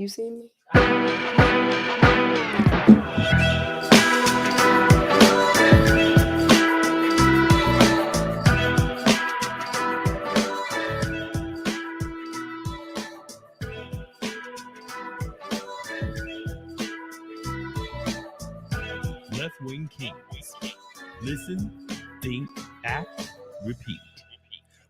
You see me? Left Wing Kingz. Listen, think, act, repeat.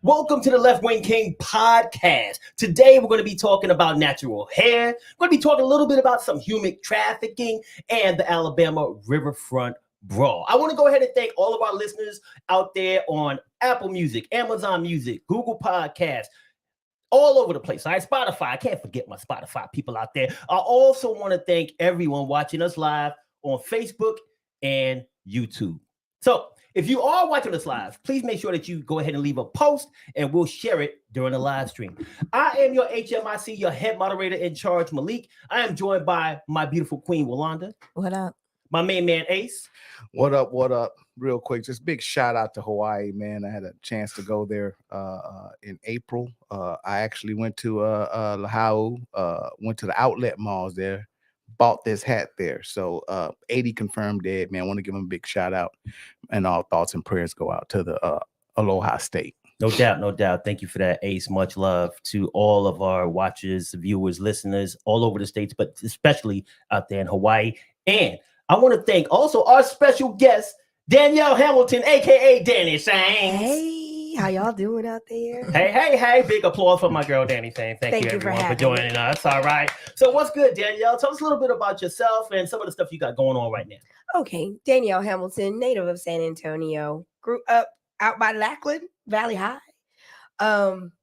Welcome to the Left Wing King podcast. Today we're going to be talking about natural hair. We're going to be talking a little bit about some human trafficking and the Alabama riverfront brawl. I want to go ahead and thank all of our listeners out there on Apple Music, Amazon Music, Google Podcasts, all over the place. All right, Spotify. I can't forget my Spotify people out there. I also want to thank everyone watching us live on Facebook and YouTube. So if you are watching us live, please make sure that you go ahead and leave a post and we'll share it during the live stream. I am your HMIC, your head moderator in charge, Malik. I am joined by my beautiful queen, Walanda. What up? My main man, Ace. What up? What up? Real quick, just big shout out to Hawaii, man. I had a chance to go there in April. I actually went to Lahau, went to the outlet malls there, bought this hat there. So 80 confirmed dead, man. I want to give him a big shout out, and all thoughts and prayers go out to the Aloha State. No doubt, no doubt. Thank you for that, Ace. Much love to all of our watchers, viewers, listeners all over the states, but especially out there in Hawaii. And I want to thank also our special guest, Danielle Hamilton, aka Danny Sang. Hey, how y'all doing out there? Hey. Big applause for my girl, Danny Sang. Thank you everyone for joining us. All right. So what's good, Danielle? Tell us a little bit about yourself and some of the stuff you got going on right now. Okay, Danielle Hamilton, native of San Antonio, grew up out by Lackland Valley High.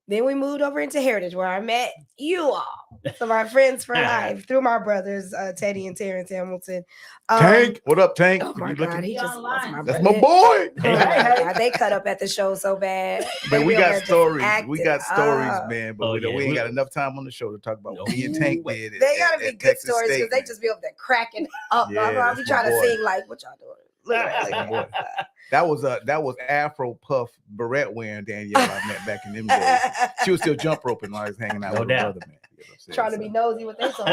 Then we moved over into Heritage, where I met you all, some of our friends for life, through my brothers, Teddy and Terrence Hamilton. Tank, what up, Tank? Oh my God, he just lost my That's brother. my boy. Oh my God, they cut up at the show so bad. Man, we They got over there stories. just We got acting stories, up. man. But we ain't got enough time on the show to talk about what me and Tank did. They gotta be at good Texas stories State, because they just be over there cracking up. Yeah, I'll be that's trying my to boy. sing like, what y'all doing? Look at That's my boy. that. That was Afro Puff beret wearing Danielle I met back in them days. She was still jump roping while I was hanging out No with doubt. her brother, man. You know what I'm saying? Trying to be nosy with they song.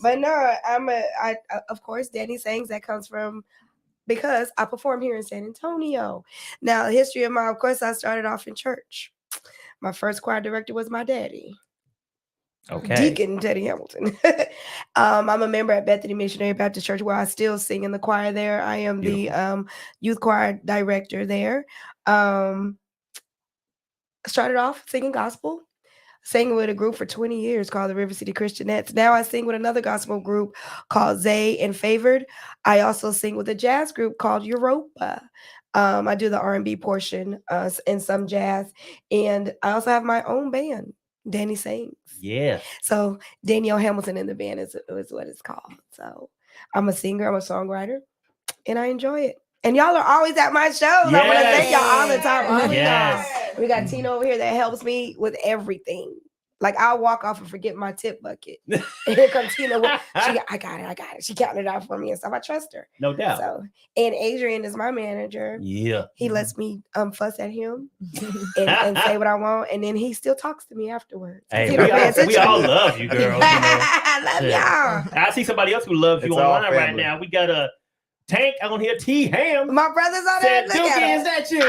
But no, I of course Danny Sangs, that comes from because I perform here in San Antonio. Now, the history of of course, I started off in church. My first choir director was my daddy. Okay. Deacon Teddy Hamilton. I'm a member at Bethany Missionary Baptist Church, where I still sing in the choir there. I am the youth choir director there. Started off singing gospel, sang with a group for 20 years called the River City Christianettes. Now I sing with another gospel group called Zay and Favored. I also sing with a jazz group called Europa. I do the R&B portion and some jazz. And I also have my own band, Danny Sings. Yeah. So Danielle Hamilton in the band is what it's called. So I'm a singer, I'm a songwriter, and I enjoy it. And y'all are always at my shows. I want to thank y'all all the time. All the time. We got Tina over here that helps me with everything. Like I'll walk off and forget my tip bucket. And here comes Tina. I got it. She counted it out for me and stuff. I trust her. No doubt. So, and Adrian is my manager. Yeah. He lets me fuss at him and say what I want, and then he still talks to me afterwards. Hey, we all love you, girl. You know? I love y'all. I see somebody else who loves you online right now. We got a Tank on here, T Ham. My brother's on there. Look at him. Is that you?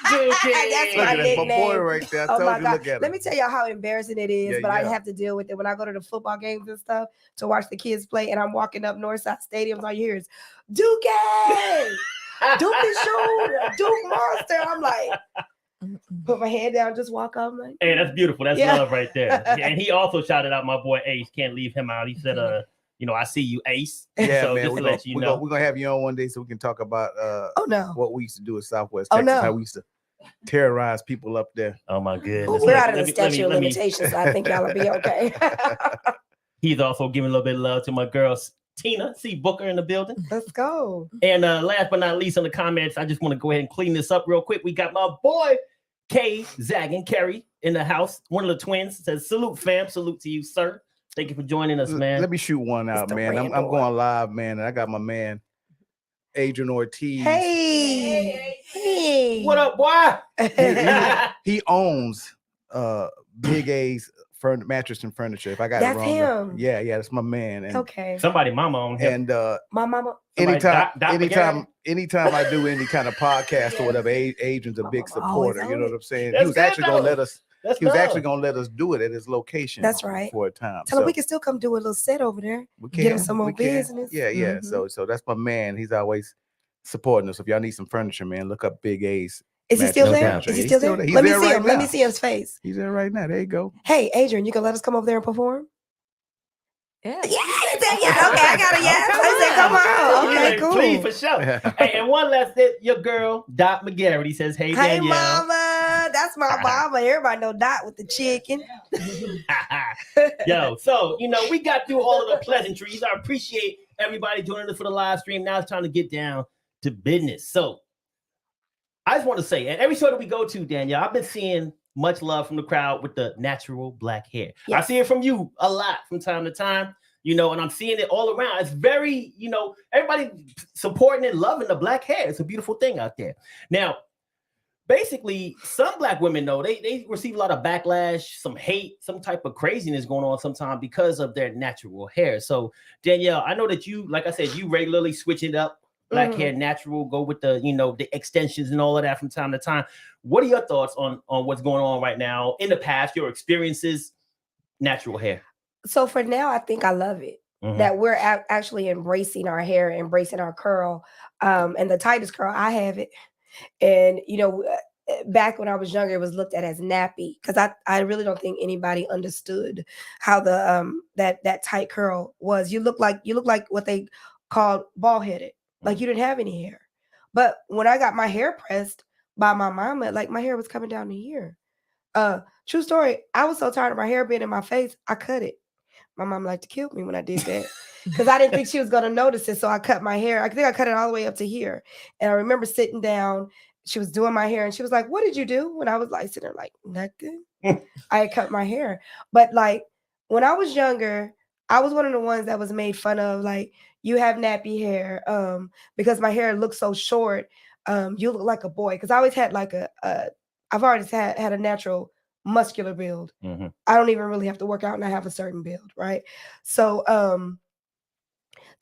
Dookie. That's my nickname. My boy right there. I Oh told my you, God. look at him. Let me tell y'all how embarrassing it is, Yeah, but I yeah. have to deal with it when I go to the football games and stuff to watch the kids play, and I'm walking up Northside Stadiums. All you hear is Dookie, Dookie Shooter, Duke Monster. I'm like, put my head down, just walk up. I'm like, Hey, that's beautiful. That's love right there. Yeah, and he also shouted out my boy Ace. Can't leave him out. He said, I see you, Ace. Yeah, so man. just to let you know. We're gonna have you on one day so we can talk about what we used to do in Southwest Texas, how we used to terrorize people up there. Oh my goodness. we're out of the statute of limitations, so I think y'all will be okay. He's also giving a little bit of love to my girl Tina C. Booker in the building. Let's go. And last but not least, in the comments, I just want to go ahead and clean this up real quick. We got my boy Kay Zaggin Kerry in the house. One of the twins says, "Salute, fam. Salute to you, sir. Thank you for joining us, man." Let me shoot one out, man. I'm going live, man. And I got my man Adrian Ortiz. Hey. What up, boy? He owns Big A's mattress and furniture. If I got That's it wrong, him. yeah, that's my man. And Okay. Somebody mama on him. and My mama. anytime I do any kind of podcast or whatever, Adrian's a big supporter. You know what I'm saying? That's He was good, actually gonna though. let us. That's He was love. actually gonna let us do it at his location. That's right. For a time. Tell him we can still come do a little set over there. We Get him can, some more we can. business. Yeah. Mhm. So that's my man. He's always supporting us. If y'all need some furniture, man, look up Big A's. Is he still Mattress there? Furniture. Is he He's still there? He's Let me there see right him. Let me now. see his face. He's there right now. There you go. Hey, Adrian, you can let us come over there and perform? Yeah. Yeah, he said yeah. Okay, I got a yes. I said, come on. He's Okay, like, cool. Please, for sure. Hey, and one last thing, your girl, Dot McGarrity says, hey, Hey, Danielle. mama. That's my mama. Everybody know Dot with the chicken. Yo, so, we got through all of the pleasantries. I appreciate everybody joining us for the live stream. Now it's time to get down to business. So I just want to say, at every show that we go to, Danielle, I've been seeing much love from the crowd with the natural black hair. Yes. I see it from you a lot from time to time, and I'm seeing it all around. It's very, everybody supporting and loving the black hair. It's a beautiful thing out there. Now, basically, some black women, though, they receive a lot of backlash, some hate, some type of craziness going on sometimes because of their natural hair. So, Danielle, I know that you, like I said, you regularly switch it up. Black hair, natural, go with the, the extensions and all of that from time to time. What are your thoughts on what's going on right now in the past, your experiences, natural hair? So for now, I think I love it. That we're actually embracing our hair, embracing our curl. And the tightest curl, I have it. And, back when I was younger, it was looked at as nappy because I really don't think anybody understood how the that tight curl was. You look like what they called bald-headed. Like you didn't have any hair. But when I got my hair pressed by my mama, like my hair was coming down to here. True story. I was so tired of my hair being in my face, I cut it. My mom liked to kill me when I did that because I didn't think she was going to notice it. So I cut my hair. I think I cut it all the way up to here. And I remember sitting down. She was doing my hair and she was like, what did you do? When I was like sitting there like, nothing. I had cut my hair. But like when I was younger, I was one of the ones that was made fun of. Like, you have nappy hair because my hair looks so short. You look like a boy because I always had like I've always had a natural muscular build. I don't even really have to work out and I have a certain build, right? So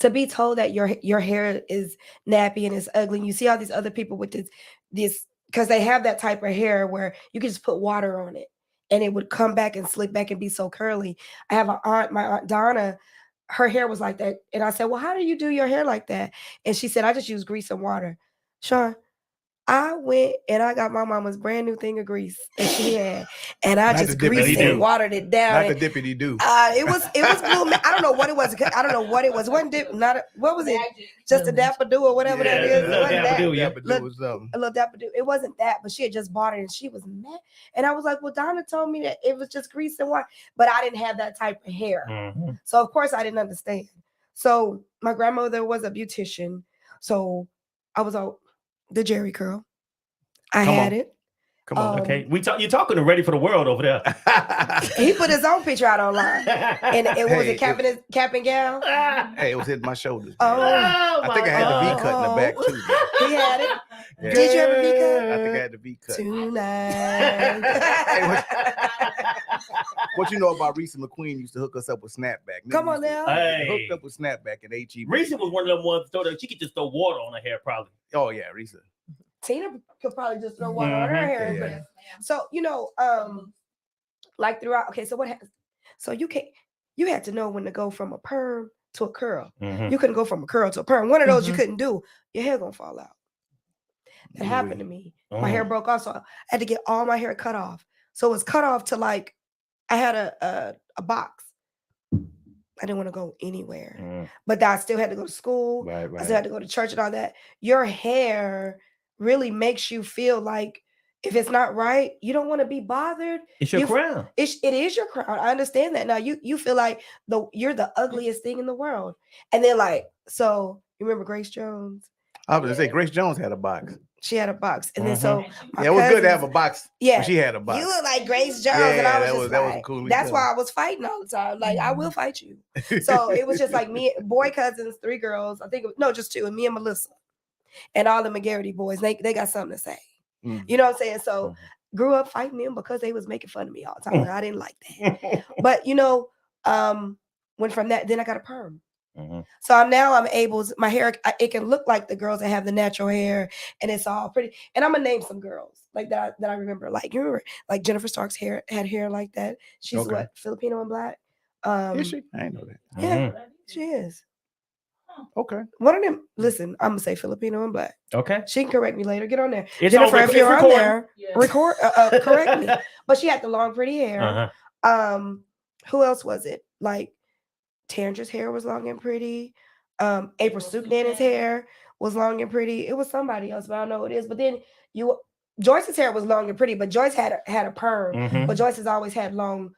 to be told that your hair is nappy and it's ugly, and you see all these other people with this because they have that type of hair where you can just put water on it and it would come back and slick back and be so curly. I have my aunt Donna. Her hair was like that. And I said, well, how do you do your hair like that? And she said, I just use grease and water. Sean, I went and I got my mama's brand new thing of grease that she had. And I just greased and watered it down. Not the dippity do. It was blue. I don't know what it was. I don't know what it was. It wasn't what was it? Just a dapper-do or whatever that is. It wasn't that. A little dapper-do. It wasn't that, but she had just bought it and she was mad. And I was like, well, Donna told me that it was just grease and water, but I didn't have that type of hair. So of course I didn't understand. So my grandmother was a beautician. So I was the Jerry curl. I had it. Come on. Okay. You're talking to Ready for the World over there. He put his own picture out online. And it was a cap and gown. Hey, it was hitting my shoulders. I think I had the V cut in the back too. He had it. Yeah. Did you have a V cut? I think I had the V cut. Tonight. What you know about Reese McQueen used to hook us up with snapback. Come on now. Hooked up with snapback at HEB. Reese was one of them ones that she could just throw water on her hair probably. Oh yeah, Reese. Tina could probably just throw water on her hair. Yeah. So, like throughout, okay, so what happens? So you had to know when to go from a perm to a curl. You couldn't go from a curl to a perm. One of those you couldn't do. Your hair gonna fall out. That happened to me. My hair broke off, so I had to get all my hair cut off. So it was cut off to like, I had a box. I didn't want to go anywhere. But I still had to go to school. Right. I still had to go to church and all that. Your hair really makes you feel like if it's not right, you don't want to be bothered. It's your crown. It is your crown. I understand that. Now you feel like you're the ugliest thing in the world. And then so you remember Grace Jones? I was gonna say Grace Jones had a box. She had a box. And then so it was good to have a box. Yeah. She had a box. You look like Grace Jones. Yeah, and I was that was cool. That's why I was fighting all the time. Like, I will fight you. So it was just like me, boy cousins, 3 girls. I think just 2, and me and Melissa. And all the McGarity boys. They got something to say. You know what I'm saying? So grew up fighting them because they was making fun of me all the time. And I didn't like that. But you know, went from that, then I got a perm. So I'm able, my hair, it can look like the girls that have the natural hair and it's all pretty. And I'm gonna name some girls like that I remember. Like, you remember, like Jennifer Stark's hair had hair like that. She's what, Filipino and black? Is she? I didn't know that. Yeah, she is. Okay. One of them, listen, I'm gonna say Filipino and black. Okay. She can correct me later. Get on there. It's Jennifer, if you're on there, Yes. correct me. But she had the long, pretty hair. Who else was it? Like Tandra's hair was long and pretty. April Suknana's hair was long and pretty. It was somebody else, but I don't know who it is. But then Joyce's hair was long and pretty, but Joyce had a perm. But Joyce has always had long,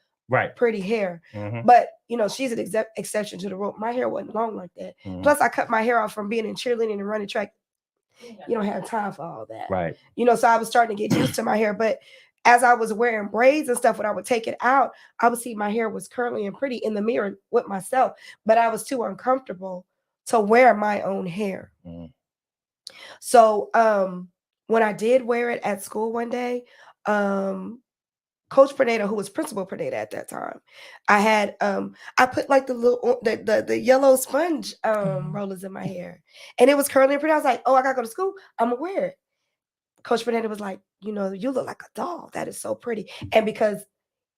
pretty hair. But you know, she's an exception to the rule. My hair wasn't long like that. Plus, I cut my hair off from being in cheerleading and running track. You don't have time for all that, right? You know, so I was starting to get used to my hair, but as I was wearing braids and stuff, when I would take it out, I would see my hair was curly and pretty in the mirror with myself, but I was too uncomfortable to wear my own hair. So when I did wear it at school one day, Coach Pernada, who was Principal Pernada at that time, I had I put like the little the yellow sponge rollers in my hair, and it was curly and pretty. I was like, oh, I gotta go to school, I'm gonna wear it. Coach Pernada was like, you know, you look like a doll. That is so pretty. And because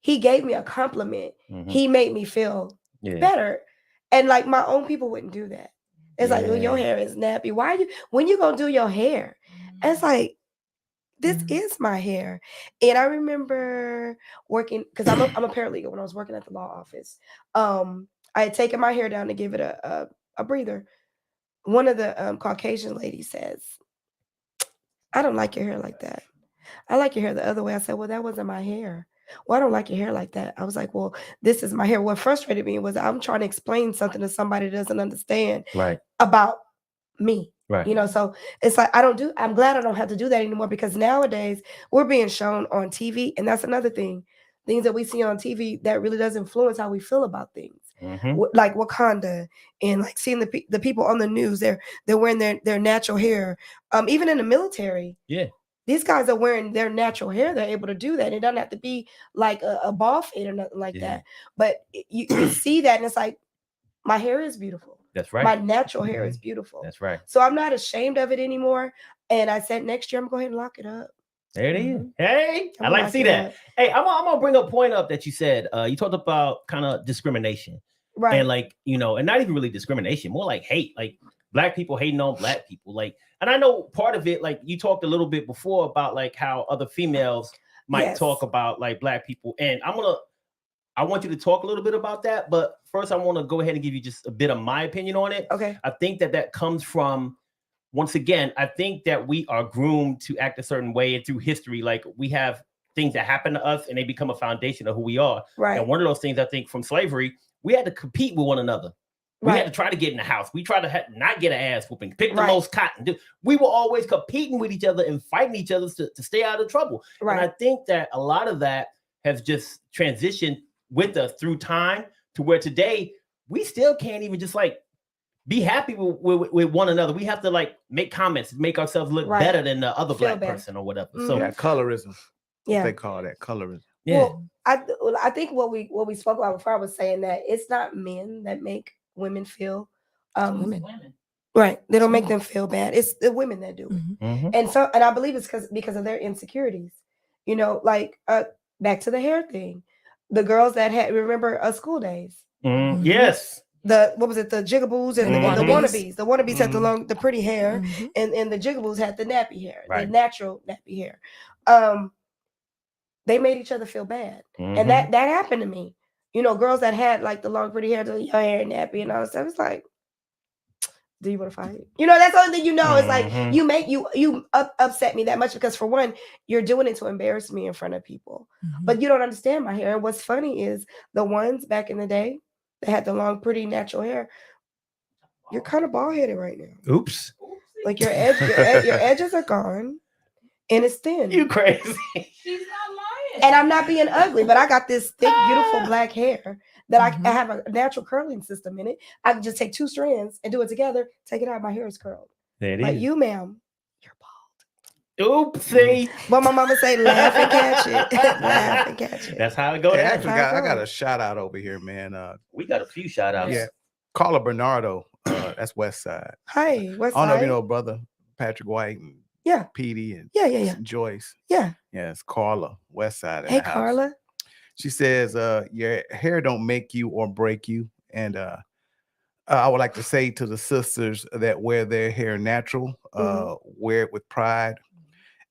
he gave me a compliment, he made me feel better. And like my own people wouldn't do that. It's like, well, your hair is nappy. Why are you, when you gonna do your hair? And it's like, this is my hair. And I remember working, because I'm a paralegal. When I was working at the law office, I had taken my hair down to give it a breather. One of the Caucasian ladies says, I don't like your hair like that. I like your hair the other way. I said, well, that wasn't my hair. Well, I don't like your hair like that. I was like, well, this is my hair. What frustrated me was I'm trying to explain something to somebody that doesn't understand about me. You know, so it's like, I'm glad I don't have to do that anymore, because nowadays we're being shown on TV. And that's another thing. Things that we see on TV that really does influence how we feel about things. Like Wakanda, and like seeing the people on the news, they're wearing their natural hair. Even in the military, these guys are wearing their natural hair. They're able to do that. It doesn't have to be like a ball fade or nothing like that. But you see that, and it's like, my hair is beautiful. That's right. My natural hair is beautiful. That's right. So I'm not ashamed of it anymore. And I said, next year I'm going to go ahead and lock it up. There it is. Hey, I like to see that. Hey, I'm gonna bring a point up that you said. You talked about kind of discrimination, and like, you know, and not even really discrimination, more like hate, like black people hating on black people, like. And I know part of it, like you talked a little bit before about like how other females might talk about like black people, and I want you to talk a little bit about that. But first, I want to go ahead and give you just a bit of my opinion on it. Okay. I think that comes from, once again, I think that we are groomed to act a certain way, and through history, like we have things that happen to us and they become a foundation of who we are. Right. And one of those things, I think, from slavery, we had to compete with one another. We had to try to get in the house. We tried to not get an ass whooping, pick the most cotton. We were always competing with each other and fighting each other to stay out of trouble. And I think that a lot of that has just transitioned with us through time to where today we still can't even just like be happy with one another. We have to like make comments, make ourselves look better than the other black person or whatever. So colorism. Yeah, they call that colorism. Yeah. Well, I think what we spoke about before, I was saying that it's not men that make women feel women. Right. They don't make them feel bad. It's the women that do it. And I believe it's because of their insecurities. You know, like back to the hair thing. The girls that remember school days. Yes. What was it? The jigaboos and the wannabes. The wannabes had the pretty hair, and the jigaboos had the nappy hair, the natural nappy hair. They made each other feel bad, and that happened to me. You know, girls that had like the long pretty hair, your hair nappy, and all that stuff. It's like, do you want to fight? You know, that's the only thing you know. It's like you upset me that much because, for one, you're doing it to embarrass me in front of people. But you don't understand my hair. And what's funny is the ones back in the day that had the long, pretty, natural hair, you're kind of bald headed right now. Oops. Like your edges are gone, and it's thin. You crazy? She's not lying. And I'm not being ugly, but I got this thick, beautiful black hair that I have a natural curling system in it. I can just take 2 strands and do it together, take it out, my hair is curled. There it but is. you, ma'am, you're bald. Oopsie. What my mama say, laugh and catch it. Laugh and catch it. That's how it goes. Hey, down. I got a shout out over here, man. We got a few shout outs. Yeah, Carla Bernardo. That's West Side. Hey, what's I don't know if you know brother Patrick White and Yeah. Petey and Yeah. Joyce. Yeah. Yes, Carla, West Side. In Hey, the house. Carla. She says, your hair don't make you or break you. And I would like to say to the sisters that wear their hair natural, wear it with pride.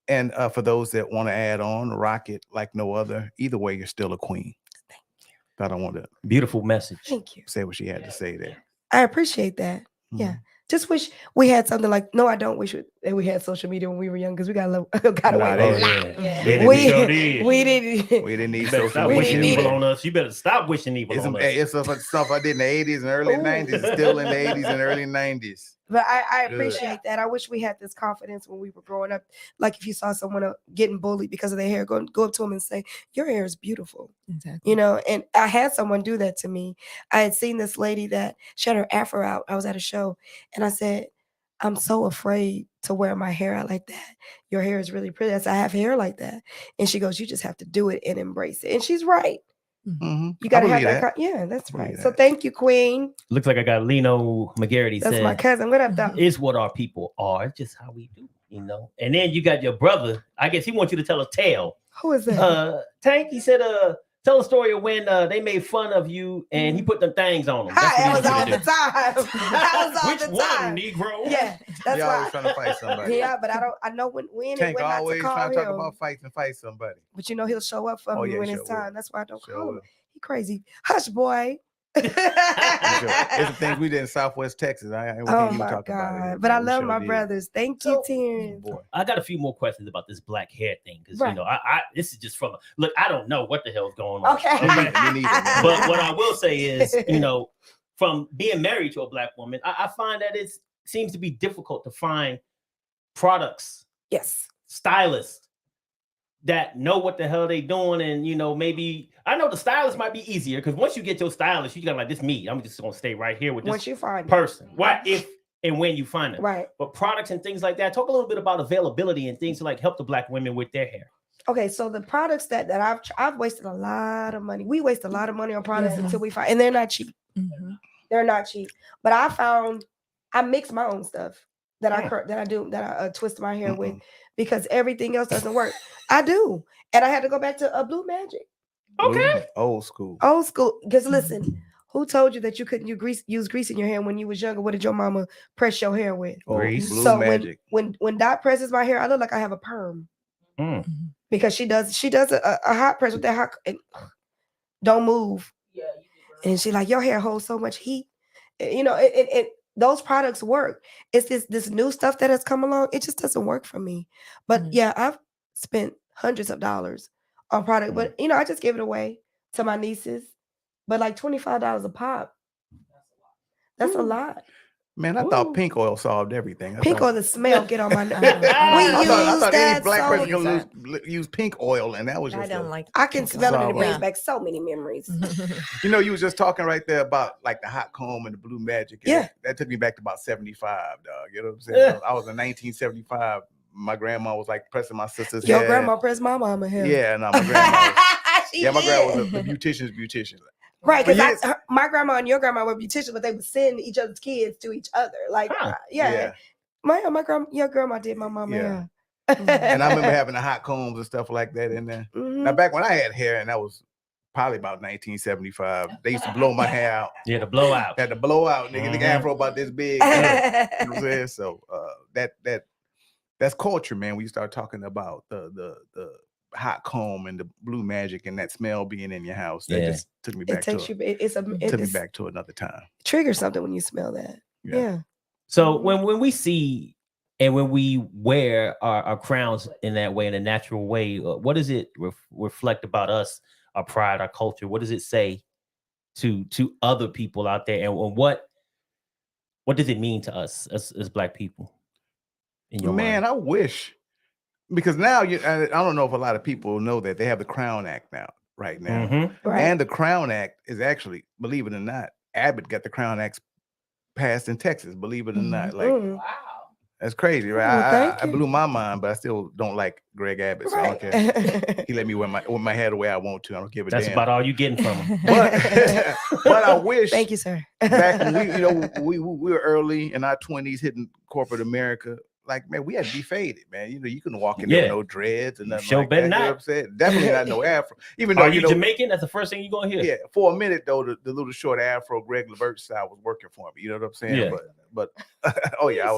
And for those that want to add on, rock it like no other. Either way, you're still a queen. Thank you. I don't want to Beautiful message. Thank you. say what she had to say there. I appreciate that. Yeah. Just wish we had something like, no, I don't wish that we had social media when we were young because we got away with it. We didn't need You better social stop We wishing didn't evil need it. on us. You better stop wishing evil on us. It's stuff I did in the 80s and early Ooh. 90s, still in the 80s and early 90s. But I Good. appreciate that. I wish we had this confidence when we were growing up. Like if you saw someone getting bullied because of their hair, go up to them and say, your hair is beautiful. Exactly. You know, and I had someone do that to me. I had seen this lady that she had her afro out. I was at a show and I said, I'm so afraid to wear my hair out like that. Your hair is really pretty. I said, I have hair like that. And she goes, you just have to do it and embrace it. And she's right. Mm-hmm. You got to have that. Yeah, that's I believe right. So that. thank you, Queen. Looks like I got Lino McGarity That's said, my cousin. What up, though? it's what our people are. It's just how we do, you know. And then you got your brother. I guess he wants you to tell a tale. Who is that? Tank, he said, tell a story of when they made fun of you and he put them things on them. That's Hi, what that he was wants all you to the do. time. That was all Which the one, time. Negro? Yeah, that's He why. always trying to fight somebody. Yeah, but I know when and Tank when not to always call trying to talk him. about fights and fight somebody. But you know he'll show up for Oh, me yeah, when sure it's will. time. That's why I don't Sure call him. will. He crazy. Hush, boy. It's the things we did in Southwest Texas. Oh my God. But I love my brothers. Thank you, Terrence. Boy. I got a few more questions about this black hair thing because Right. you know, I this is just from look. I don't know what the hell's going on. Okay. Me neither, man. But what I will say is, you know, from being married to a black woman, I find that it seems to be difficult to find products, Yes. stylists that know what the hell they doing, and you know, maybe I know the stylist might be easier because once you get your stylist, you got like this me. I'm just gonna stay right here with this Once you find it. person. What if and when you find it? Right. But products and things like that. Talk a little bit about availability and things to like help the black women with their hair. Okay, so the products that I've wasted a lot of money. We waste a lot of money on products Yeah. until we find, and they're not cheap. Mhm. They're not cheap. But I mix my own stuff that I twist my hair with because everything else doesn't work. I do, and I had to go back to a Blue Magic, Okay. Old school. old school. Because listen, who told you that you couldn't use grease in your hair when you was younger? What did your mama press your hair with? Old Grease. Blue So Magic. when Dot presses my hair, I look like I have a perm because she does a hot press with that hot and don't move. Yeah. And she like, your hair holds so much heat. You know, it those products work. It's this new stuff that has come along. It just doesn't work for me. But yeah, I've spent hundreds of dollars on product, but you know, I just give it away to my nieces. But like $25 a pop. That's a lot. Man, I thought pink oil solved everything. Pink oil, the smell get on my nerves. We I use thought any that black so person could use pink oil, and that was just I don't like. I can smell it and it brings Yeah. back so many memories. You know, you was just talking right there about like the hot comb and the Blue Magic. And Yeah. that took me back to about 75, dog. You know what I'm saying? I was in 1975. My grandma was like pressing my sister's Your hair. grandma pressed my mama hair. Yeah, no, my grandma. She Yeah, my grandma did. was a beautician. Right, But because my grandma and your grandma were beauticians, but they would send each other's kids to each other. Like, Yeah. Your grandma did my mama hair. And I remember having the hot combs and stuff like that in there. Mhm. Now, back when I had hair, and that was probably about 1975, they used to blow my hair out. Yeah, the blowout. Had to blow out, nigga. The Mhm. afro about this big. You know what I'm saying? So that's culture, man. We start talking about the hot comb and the Blue Magic and that smell being in your house. That Yeah. just took me It back takes to you. It's took me back to another time. triggers something when you smell that. Yeah. So when we see and when we wear our crowns in that way, in a natural way, what does it reflect about us, our pride, our culture? What does it say to other people out there? And what does it mean to us as black people? In your Man, mind? I wish, because now I don't know if a lot of people know that they have the Crown Act right now. Mhm. Right. And the Crown Act is actually, believe it or not, Abbott got the Crown Act passed in Texas, believe it or not. Like, Mm. That's crazy, right? Well, I thank you. blew my mind, but I still don't like Greg Abbott. So I don't care. Right. He let me wear my hair the way I want to. I don't give a That's damn. about all you getting from him. But I wish Thank you, sir. back when we were early in our 20s hitting corporate America. Like, man, we had to be faded, man. You couldn't walk in there with no dreads and nothing Sure like better that. not. You know what I'm saying? Definitely not no afro. Even though Are you Jamaican? That's the first thing you're gonna hear. Yeah, for a minute though, the little short afro Greg Levert style was working for me. You know what I'm saying? Yeah. But oh yeah,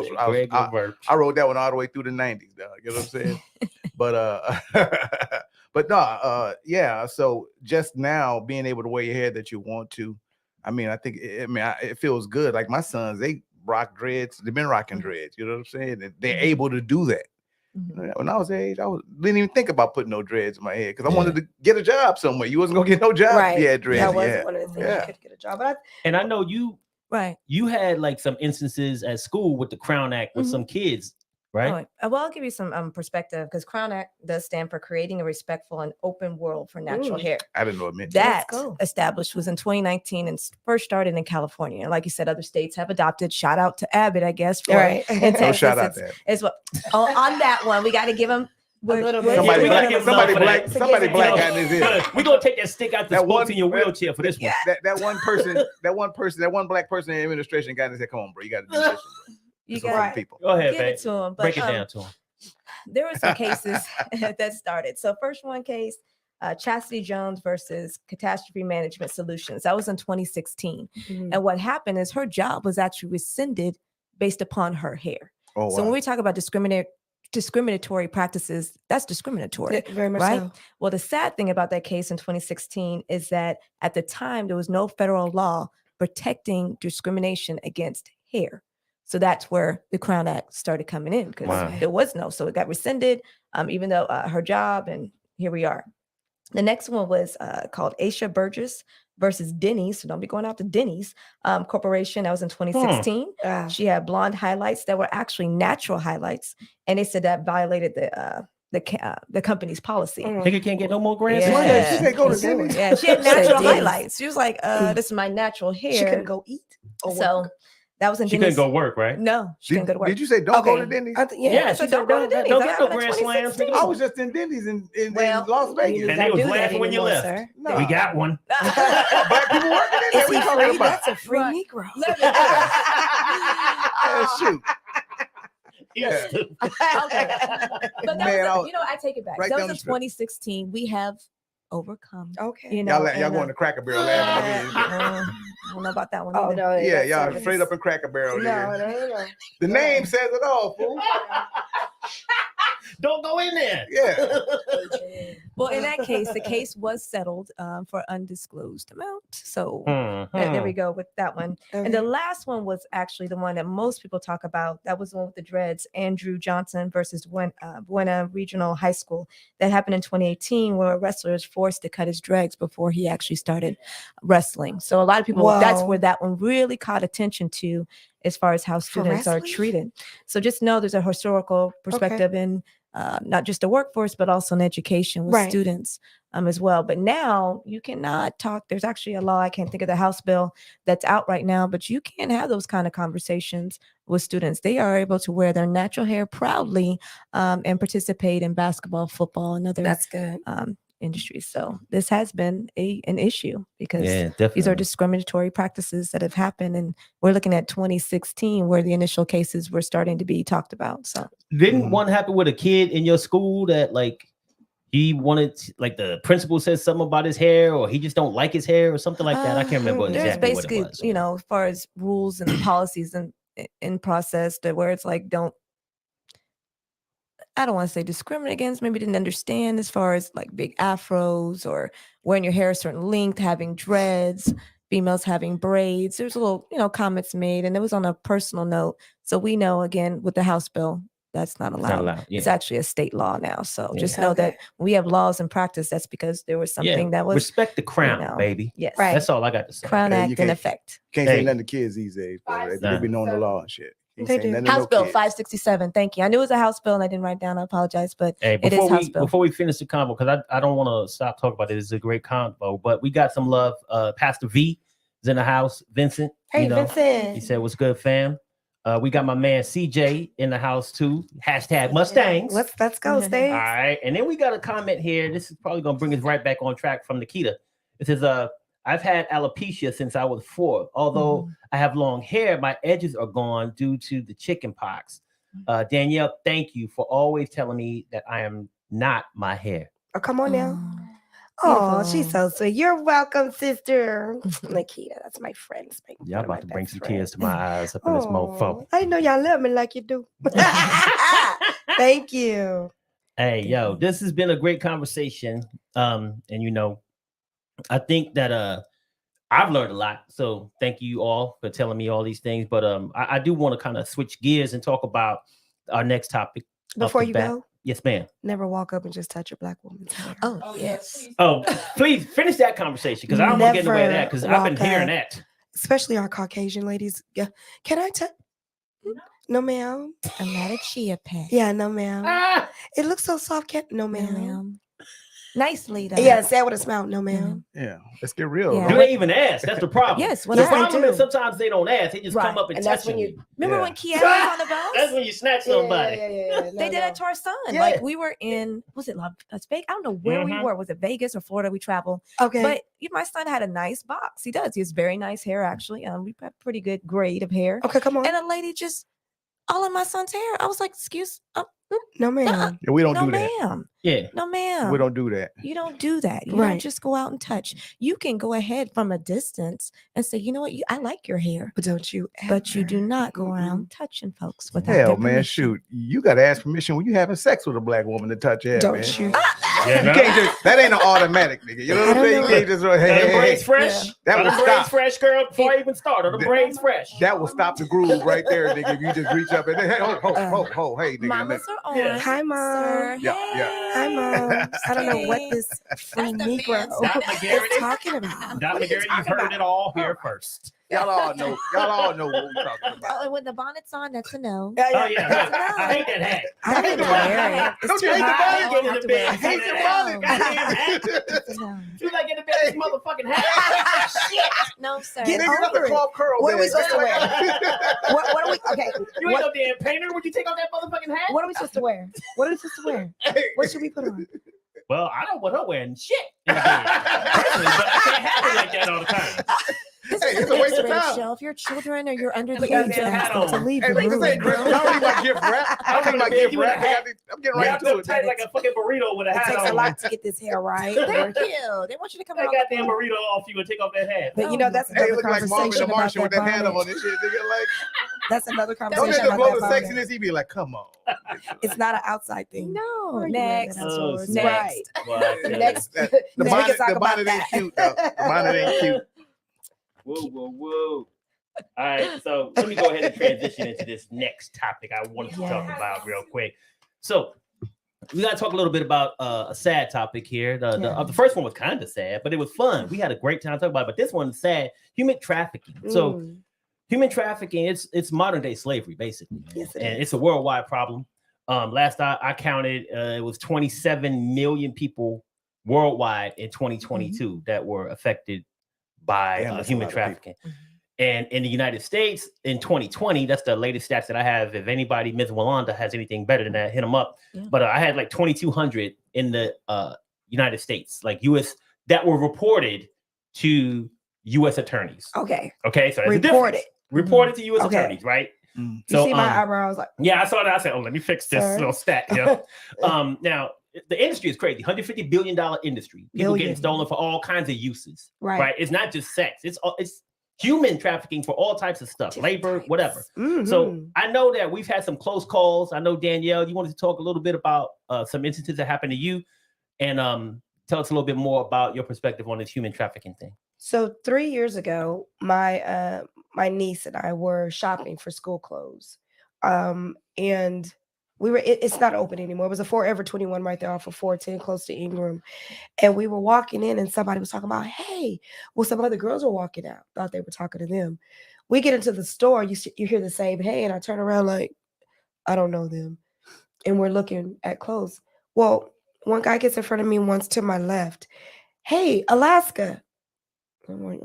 I rode that one all the way through the 90s, dog. You know what I'm saying? But no, yeah. So just now being able to wear your hair that you want to, I mean, I think it feels good. Like my sons, they rock dreads. They've been rocking dreads. You know what I'm saying? And they're able to do that. When I was their age, didn't even think about putting no dreads in my head because I wanted to get a job somewhere. You wasn't gonna get no job if you had dreads. That wasn't one of the things you could get a job. But I know you. Right. You had like some instances at school with the Crown Act with some kids, right? Well, I'll give you some perspective because Crown Act does stand for Creating a Respectful and Open World for Natural Hair. I didn't know it meant that. Established was in 2019 and first started in California. And like you said, other states have adopted. Shout out to Abbott, I guess. For right. In Texas, shout out there. Is what on that one we got to give them. Somebody black got in his ear. We're gonna take that stick out the spokes in your wheelchair for this one. That one black person in the administration got in his head. Come on, bro, you got to do this. Bro. You got people. Go ahead, give it to them. But, break it down to them. There were some cases that started. So first one case, Chastity Jones versus Catastrophe Management Solutions. That was in 2016. And what happened is her job was actually rescinded based upon her hair. Oh, so when we talk about discriminatory practices, that's discriminatory. Very much right? so. Well, the sad thing about that case in 2016 is that at the time there was no federal law protecting discrimination against hair. So that's where the Crown Act started coming in because there was no. So it got rescinded, even though her job, and here we are. The next one was called Aisha Burgess versus Denny's. So don't be going out to Denny's Corporation. That was in 2016. She had blonde highlights that were actually natural highlights. And they said that violated the company's policy. Nigga can't get no more grants. Yeah. She said go to Denny's. Yeah, she had natural highlights. She was like, this is my natural hair. She couldn't go eat. So that was in She Denny's. couldn't go work, right? No, she couldn't go to work. Did you say don't go to Denny's? Yeah, she don't go to Denny's. Don't That get no happened in grand slams. 2016. I was just in Denny's in Las Vegas. And they was laughing when you left. Sir. No. We got one. Black people working in there. What are you talking about? That's a free Negro. Shoot. Yeah. Okay. But that was, I take it back. Right That down was in the strip. 2016. We have overcome. Okay. You know, Y'all going to Cracker Barrel laughing at me. I don't know about that one. Oh either. no. Yeah, y'all straight up in Cracker Barrel. No. The name says it all, fool. Don't go in there. Yeah. Well, in that case, the case was settled for undisclosed amount. So there we go with that one. And the last one was actually the one that most people talk about. That was the one with the dreads, Andrew Johnson versus Buena Regional High School. That happened in 2018, where a wrestler is forced to cut his dreads before he actually started wrestling. So a lot of people, that's where that one really caught attention to, as far as how students are treated. So just know there's a historical perspective in not just the workforce, but also in education with students as well. But now you cannot talk. There's actually a law, I can't think of the House bill that's out right now, but you can't have those kind of conversations with students. They are able to wear their natural hair proudly and participate in basketball, football, and other industries. So this has been an issue because these are discriminatory practices that have happened, and we're looking at 2016 where the initial cases were starting to be talked about. So didn't one happen with a kid in your school that like he wanted like the principal said something about his hair, or he just don't like his hair or something like that? I can't remember there's exactly basically what it was. as far as rules and policies and in process that where it's like I don't want to say discriminate against, maybe didn't understand as far as like big afros or wearing your hair a certain length, having dreads, females having braids. There's a little, comments made, and it was on a personal note. So we know, again, with the House bill, that's not allowed. It's actually a state law now. So just know that when we have laws in practice, that's because there was something that was respect the crown, baby. Yes. Right. That's all I got to say. Crown Act in effect. Can't say nothing to kids these days, bro. They be knowing the law and shit. They do. House Bill 567. Thank you. I knew it was a House bill and I didn't write down. I apologize, but it is House Bill. Before we finish the convo, because I don't want to stop talking about it. It's a great convo, but we got some love. Pastor V is in the house. Vincent. Hey, Vincent. He said, "What's good, fam?" We got my man CJ in the house too. Hashtag Mustangs. Let's go, Steve. All right. And then we got a comment here. This is probably going to bring us right back on track from Nikita. It says, I've had alopecia since I was 4. Although I have long hair, my edges are gone due to the chicken pox. Danielle, thank you for always telling me that I am not my hair. Oh, come on now. Oh, Oh, she's so sweet. You're welcome, sister. Nikita, that's my friend. Y'all about to bring some tears to my eyes up in this mofo. I know y'all love me like you do. Thank you. Hey, yo, this has been a great conversation. And you know, I think that I've learned a lot. So thank you all for telling me all these things. But I do want to kind of switch gears and talk about our next topic. Before you go, yes, ma'am. never walk up and just touch a black woman's hair. Oh, yes. Oh, please finish that conversation because I don't want to get in the way of that because I've been hearing that. Especially our Caucasian ladies. Yeah. Can I touch? No, ma'am. A lot of chia pet. Yeah, no, ma'am. Ah! It looks so soft. No, ma'am. Ma'am. Nicely though. Yeah, say it with a smile. No, ma'am. Yeah, let's get real. Yeah. Do they even ask? That's the problem. Yes. The When Yes, I, they problem do. is sometimes they don't ask. They just come up and, And touch that's when you. you remember Yeah. when Kiara was on the boat? That's when you snatch somebody. Yeah. They did that to our son. Yeah. Like we were in, was it Las Vegas? I don't know where we were. Was it Vegas or Florida? We traveled. Okay. But my son had a nice box. He does. He has very nice hair, actually. We have pretty good grade of hair. Okay, come on. And a lady just all in my son's hair. I was like, excuse, No, ma'am. Yeah, we don't no, do that. ma'am. Yeah. No, ma'am. We don't do that. You don't do that. You Right. don't just go out and touch. You can go ahead from a distance and say, you know what, I like your hair. But don't you But you ever. do not go around touching folks without Hell, their man, permission. shoot. You got to ask permission when you having sex with a black woman to touch your hair, Don't man. you? Yeah, You can't just, that ain't an automatic, nigga. You know what I'm I saying? You don't can't just, hey, Are the hey, hey. braids fresh? Yeah. That Are will the braids stop. fresh, girl, before I even start? Are the braids fresh? That will stop the groove right there, nigga. If you just reach up and hey, ho, hey, nigga. Mamas are on. Yeah. Hi, Mom. Sir. Yeah, yeah. Hi, Mom. I don't know what this free Negro Stop is McGarity. talking about. Dr. McGarity, you've heard it all here first. Y'all all know what we're talking about. Oh, and when the bonnet's on, that's a no. Oh, yeah. I hate that hat. I didn't wear it. It's Don't too you hate the hot. bonnet? I have to wear I it. hate the bonnet. Goddamn hat. That's a no. You like getting this motherfucking hat. No, sir. Get Nigga, that's over a it. cloth curl. What are we man. supposed to wear? What are we? Okay. You ain't no damn painter. Would you take off that motherfucking hat? What are we supposed to wear? What are we supposed to wear? What should we put on? Well, I don't want her wearing shit. In the bed. But I can't have it like that all the time. This Hey, is it's an a waste of X-rated time. show. If you're children or you're under the Look at age that of hat To on. leave Hey, the nigga room. say, Chris, I don't need my gift wrap. I don't need my gift wrap. I'm getting right Wrapped into up it. tight like a fucking burrito with a It hat takes on. a lot to get this hair right. Thank you. They want you to come That out. goddamn burrito off you and take off that hat. But you know, that's Hey, another look like Marvin conversation the about Martian with that that hand up bonnet. on this shit, nigga. Like, That's another don't conversation just about blow the that bonnet. sexiness. He be like, come on. It's not an outside thing. No. Why are you Next. wearing that Oh, outdoors? snap. Right. Well, I tell you. Next. The we can bonnet, talk the about bonnet ain't that. cute, though. The bonnet ain't cute. Whoa. All right, so let me go ahead and transition into this next topic I wanted to talk about real quick. So we got to talk a little bit about a sad topic here. The first one was kind of sad, but it was fun. We had a great time talking about it, but this one is sad. Human trafficking. So human trafficking, it's modern day slavery, basically. Yes, it And is. it's a worldwide problem. Last I counted, it was 27 million people worldwide in 2022 that were affected by Damn, that's a human lot of people. trafficking. And in the United States in 2020, that's the latest stats that I have. If anybody, Ms. Walanda, has anything better than that, hit them up. Yeah. But I had like 2,200 in the United States, like U.S. that were reported to U.S. attorneys. Okay. Okay, so there's a Report difference. it. Reported to U.S. Okay. attorneys, right? Mm. You see my eyebrows like, Yeah, I saw that. I said, "Oh, let me fix this Sir. little stat." Yeah. Now the industry is crazy. $150 billion industry. People getting Billion. stolen for all kinds of uses. right. Right? It's not just sex. It's human trafficking for all types of stuff, Different labor, types. whatever. Mhm. So I know that we've had some close calls. I know Danielle, you wanted to talk a little bit about some instances that happened to you, and tell us a little bit more about your perspective on this human trafficking thing. So 3 years ago, my niece and I were shopping for school clothes, and we were. It's not open anymore. It was a Forever 21 right there off of 410, close to Ingram, and we were walking in, and somebody was talking about, hey, well, some other girls were walking out. Thought they were talking to them. We get into the store, you hear the same hey, and I turn around like, I don't know them, and we're looking at clothes. Well, one guy gets in front of me, one's to my left. Hey, Alaska. I'm like,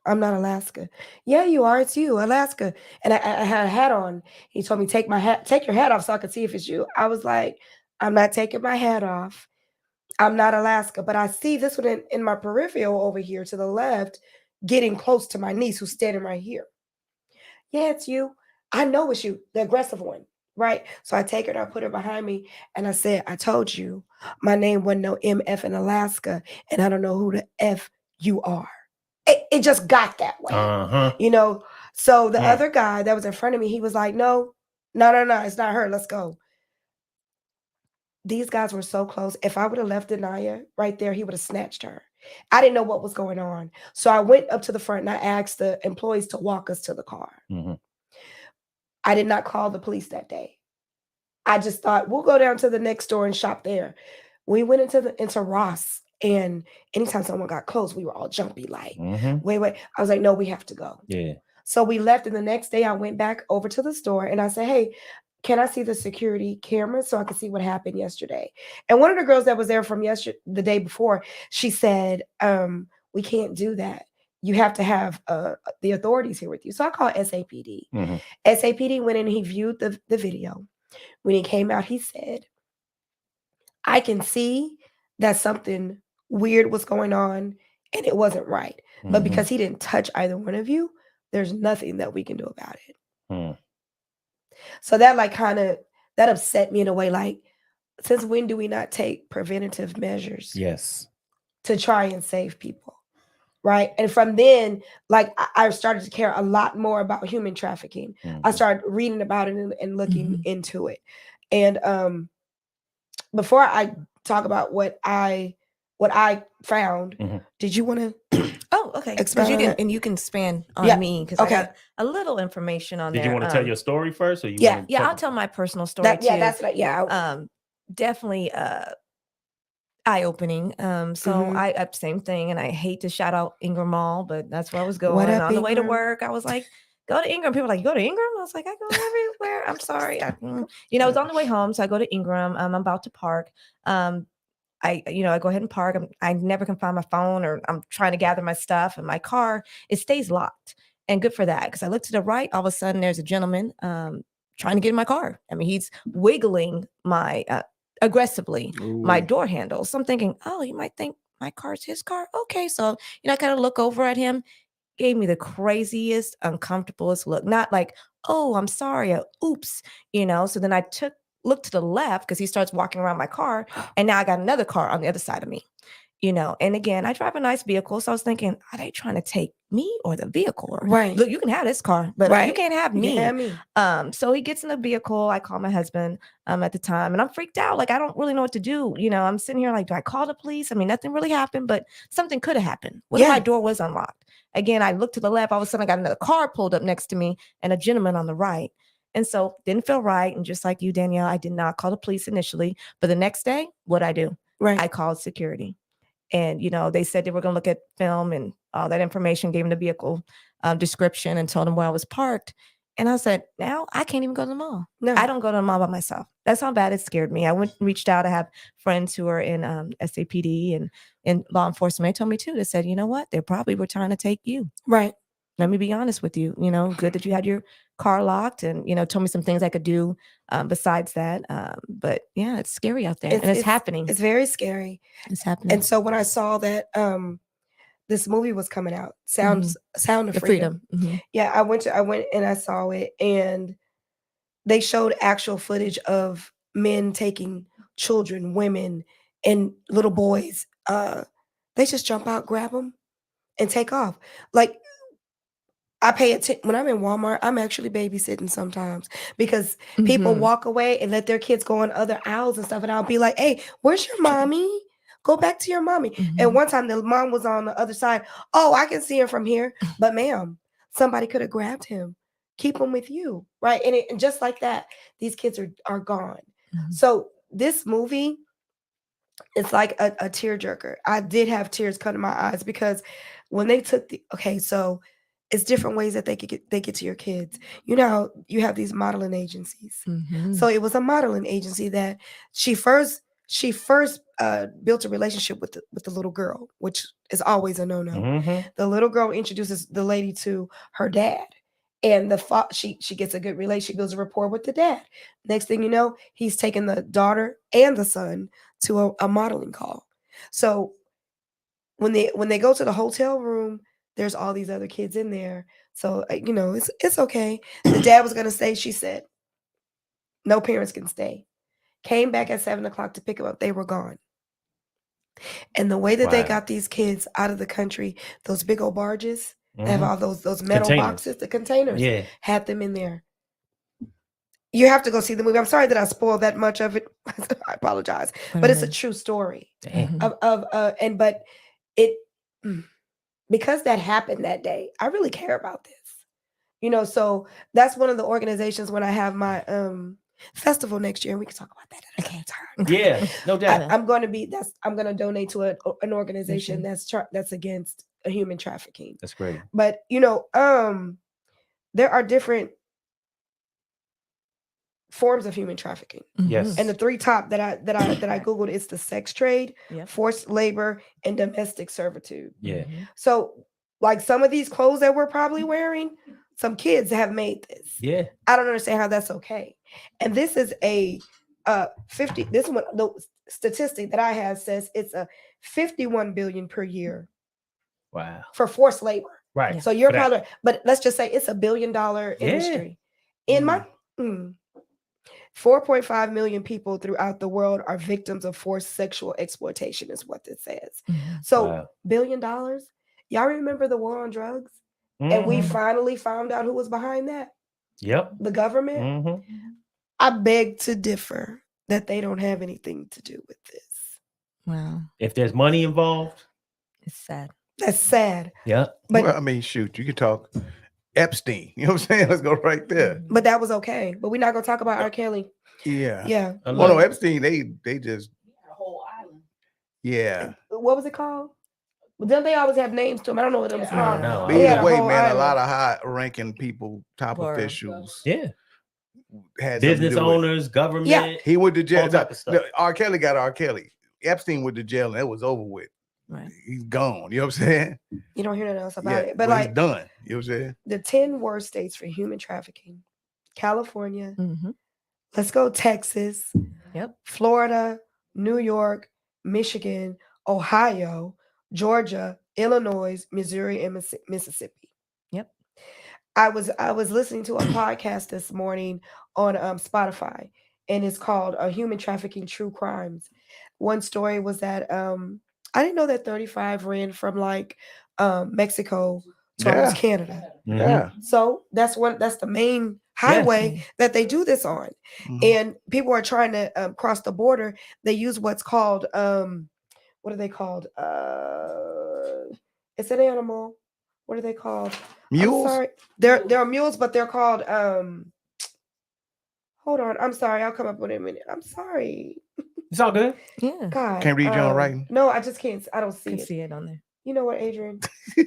I'm not Alaska. Yeah, you are. It's you, Alaska. And I had a hat on. He told me, take your hat off so I could see if it's you. I was like, I'm not taking my hat off. I'm not Alaska. But I see this one in my peripheral over here to the left, getting close to my niece who's standing right here. Yeah, it's you. I know it's you, the aggressive one. Right. So I take her and I put her behind me. And I said, I told you my name wasn't no MF in Alaska. And I don't know who the F you are. It just got that way. You know. So the other guy that was in front of me, he was like, no, it's not her. Let's go. These guys were so close. If I would have left Denaya right there, he would have snatched her. I didn't know what was going on. So I went up to the front and I asked the employees to walk us to the car. I did not call the police that day. I just thought, we'll go down to the next store and shop there. We went into Ross, and anytime someone got close, we were all jumpy, like, wait. I was like, no, we have to go. Yeah. So we left, and the next day I went back over to the store, and I said, hey, can I see the security camera so I can see what happened yesterday? And one of the girls that was there from the day before, she said, we can't do that. You have to have the authorities here with you. So I called SAPD. SAPD went in and he viewed the video. When he came out, he said, I can see that something weird was going on and it wasn't right. But because he didn't touch either one of you, there's nothing that we can do about it. So that that upset me in a way, like, since when do we not take preventative measures? Yes. To try and save people? Right. And from then, like, I started to care a lot more about human trafficking. I started reading about it and looking into it. And before I talk about what I found, did you want to? Oh, okay. You can expand on me because I got a little information on there. Did you want to tell your story first, or you? I'll tell my personal story too. Yeah, that's right. Definitely eye-opening. I same thing, and I hate to shout out Ingram Mall, but that's where I was going on the way to work. I was like, go to Ingram. People were like, you go to Ingram? I was like, I go everywhere. I'm sorry. I was on the way home, so I go to Ingram. I'm about to park. I go ahead and park. I never can find my phone, or I'm trying to gather my stuff, and my car, it stays locked. And good for that, because I look to the right, all of a sudden there's a gentleman trying to get in my car. I mean, he's wiggling my aggressively my door handle. So I'm thinking, oh, you might think my car's his car. Okay. So, I kind of look over at him, gave me the craziest, uncomfortablest look. Not like, oh, I'm sorry. Oops. So then I looked to the left because he starts walking around my car. And now I got another car on the other side of me, and again, I drive a nice vehicle. So I was thinking, are they trying to take me or the vehicle? Right. Look, you can have this car, but you can't have me. So he gets in the vehicle. I call my husband at the time, and I'm freaked out. Like, I don't really know what to do. I'm sitting here like, do I call the police? I mean, nothing really happened, but something could have happened. What if my door was unlocked? Again, I looked to the left. All of a sudden, I got another car pulled up next to me and a gentleman on the right. And so didn't feel right. And just like you, Danielle, I did not call the police initially. But the next day, what'd I do? Right. I called security. And, they said they were going to look at film and all that information, gave them the vehicle description and told them where I was parked. And I said, now I can't even go to the mall. No. I don't go to the mall by myself. That's how bad it scared me. I reached out. I have friends who are in SAPD and in law enforcement. They told me too. They said, you know what? They probably were trying to take you. Right. Let me be honest with you. Good that you had your car locked and, told me some things I could do besides that. But yeah, it's scary out there. It's happening. It's very scary. It's happening. And so when I saw that this movie was coming out, Sound of Freedom. Yeah, I went and I saw it, and they showed actual footage of men taking children, women, and little boys. They just jump out, grab them, and take off. Like, I pay attention when I'm in Walmart. I'm actually babysitting sometimes because people walk away and let their kids go on other aisles and stuff. And I'll be like, hey, where's your mommy? Go back to your mommy. And one time the mom was on the other side. Oh, I can see him from here. But ma'am, somebody could have grabbed him. Keep him with you. Right. And just like that, these kids are gone. So this movie, it's like a tearjerker. I did have tears come to my eyes because when they took so it's different ways that they get to your kids. You have these modeling agencies. So it was a modeling agency that she she first built a relationship with the little girl, which is always a no-no. Mhm. The little girl introduces the lady to her dad, and she gets a good relationship, builds a rapport with the dad. Next thing you know, he's taking the daughter and the son to a modeling call. So when they go to the hotel room, there's all these other kids in there. So it's okay. The dad was gonna stay. She said, no parents can stay. Came back at 7:00 to pick them up. They were gone. And the way that they Wow. got these kids out of the country, those big old barges, they have Mhm. all those metal Containers. boxes, the containers, Yeah. had them in there. You have to go see the movie. I'm sorry that I spoiled that much of it. I apologize, but it's a true story. Damn. But it because that happened that day, I really care about this. So that's one of the organizations when I have my festival next year, and we can talk about that at another time. Yeah, no doubt. I'm going to donate to an organization that's against human trafficking. That's great. But there are different forms of human trafficking. Yes. And the three top that I googled is the sex trade, Yep. forced labor, and domestic servitude. Yeah. So like some of these clothes that we're probably wearing, some kids have made this. Yeah. I don't understand how that's okay. And this is a 50. This one, the statistic that I have says it's a 51 billion per year Wow. for forced labor. Right. So you're For that. probably, but let's just say it's $1 billion industry. In my 4.5 million people throughout the world are victims of forced sexual exploitation, is what this says. So Wow. $1 billion. Y'all remember the war on drugs? And we Mhm. finally found out who was behind that. Yep. The government. Mhm. I beg to differ that they don't have anything to do with this. Wow. If there's money involved, It's sad. That's sad. yeah. But Well, I mean, shoot, you could talk Epstein. You know what I'm saying? Let's go right there. but that was okay. But we're not gonna talk about R. Kelly. Yeah. Yeah. Well, no, Epstein, they just A whole island. yeah. What was it called? Well, don't they always have names to them? I don't know what it was I don't called. know. But They had either way, whole man, a island. lot of high-ranking people, top Were. officials, Yeah. had something to Business do with it. owners, government. Yeah. He went to jail. all type of stuff. R. Kelly got R. Kelly. Epstein went to jail, and it was over with. Right. He's gone. You know what I'm saying? You don't hear nothing else about Yeah, it. But well, like he's done. You know what I'm saying? the 10 worst states for human trafficking: California, Mm-hmm. let's go Texas, Yep. Florida, New York, Michigan, Ohio, Georgia, Illinois, Missouri, and Mississippi. Yep. I was listening to a podcast this morning on Spotify, and it's called Human Trafficking True Crimes. One story was that I didn't know that 35 ran from like Mexico towards Yeah. Canada. Mhm. Yeah. So that's the main highway that they do this on. Mhm. And people are trying to cross the border. They use what's called what are they called? It's an animal. What are they called? Mules? I'm sorry. They're mules, but they're called hold on. I'm sorry. I'll come up with it in a minute. I'm sorry. It's all good. Yeah. God. Can't read your own writing? No, I just can't. I don't see Can it. see it on there. You know what, Adrian? You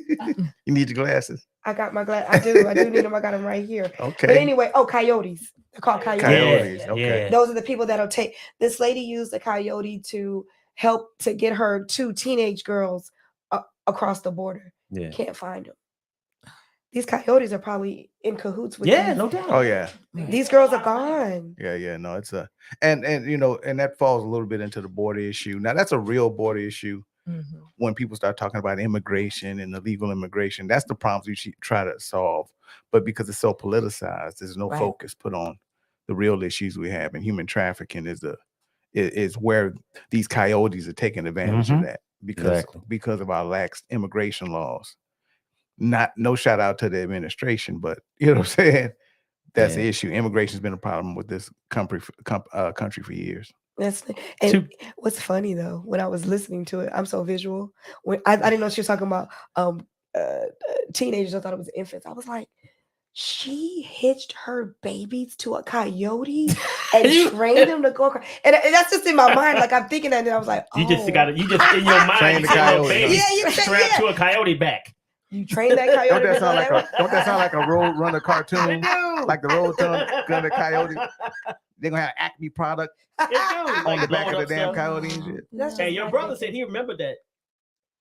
need your glasses. I got my glass. I do need them. I got them right here. Okay. But anyway, coyotes. They're called coyotes. Coyotes. Yeah, Okay. yeah. Those are the people that'll take. This lady used a coyote to help to get her 2 teenage girls across the border. Yeah. Can't find them. These coyotes are probably in cahoots with Yeah, these. no doubt. Oh yeah. These girls are gone. Yeah. No, it's a and that falls a little bit into the border issue. Now that's a real border issue. Mm-hmm. When people start talking about immigration and illegal immigration, that's the problems we should try to solve. But because it's so politicized, there's no Right. focus put on the real issues we have. And human trafficking is where these coyotes are taking advantage of that because of our lax immigration laws. No shout out to the administration, but you know what I'm saying? That's the issue. Immigration's been a problem with this country for years. And what's funny though, when I was listening to it, I'm so visual. When I didn't know she was talking about teenagers. I thought it was infants. I was like, she hitched her babies to a coyote and trained them to go. And that's just in my mind. Like I'm thinking that, and I was like, oh. You just in your mind, Train the you see a little coyote, baby huh? Yeah, you strapped to a coyote back. You train that coyote. Don't that sound like a Road Runner cartoon? like the road gun the coyote. They're gonna have Acme product It do, on like the back of blowing the up damn stuff. coyote and shit. That's Hey, just your my brother thinking. said he remembered that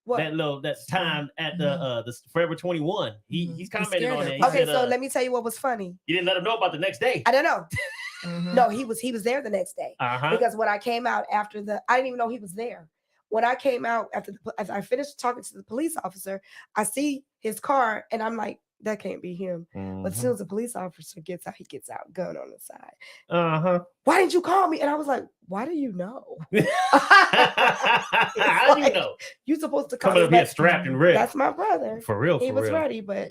What? that time at the Forever 21. He's commented scared on her. it. He Okay, said, so let me tell you what was funny. you didn't let him know about the next day. I don't know. Mhm. No, he was there the next day Uh-huh. because when I came out after I didn't even know he was there. When I came out after I finished talking to the police officer, I see his car and I'm like, that can't be him. But as soon as the police officer gets out, he gets out, gun on the side. Uh-huh. Why didn't you call me? And I was like, why do you know? How do you know? You supposed to call Coming me up here back. strapped and ready. That's my brother. For real, He for was real. ready, but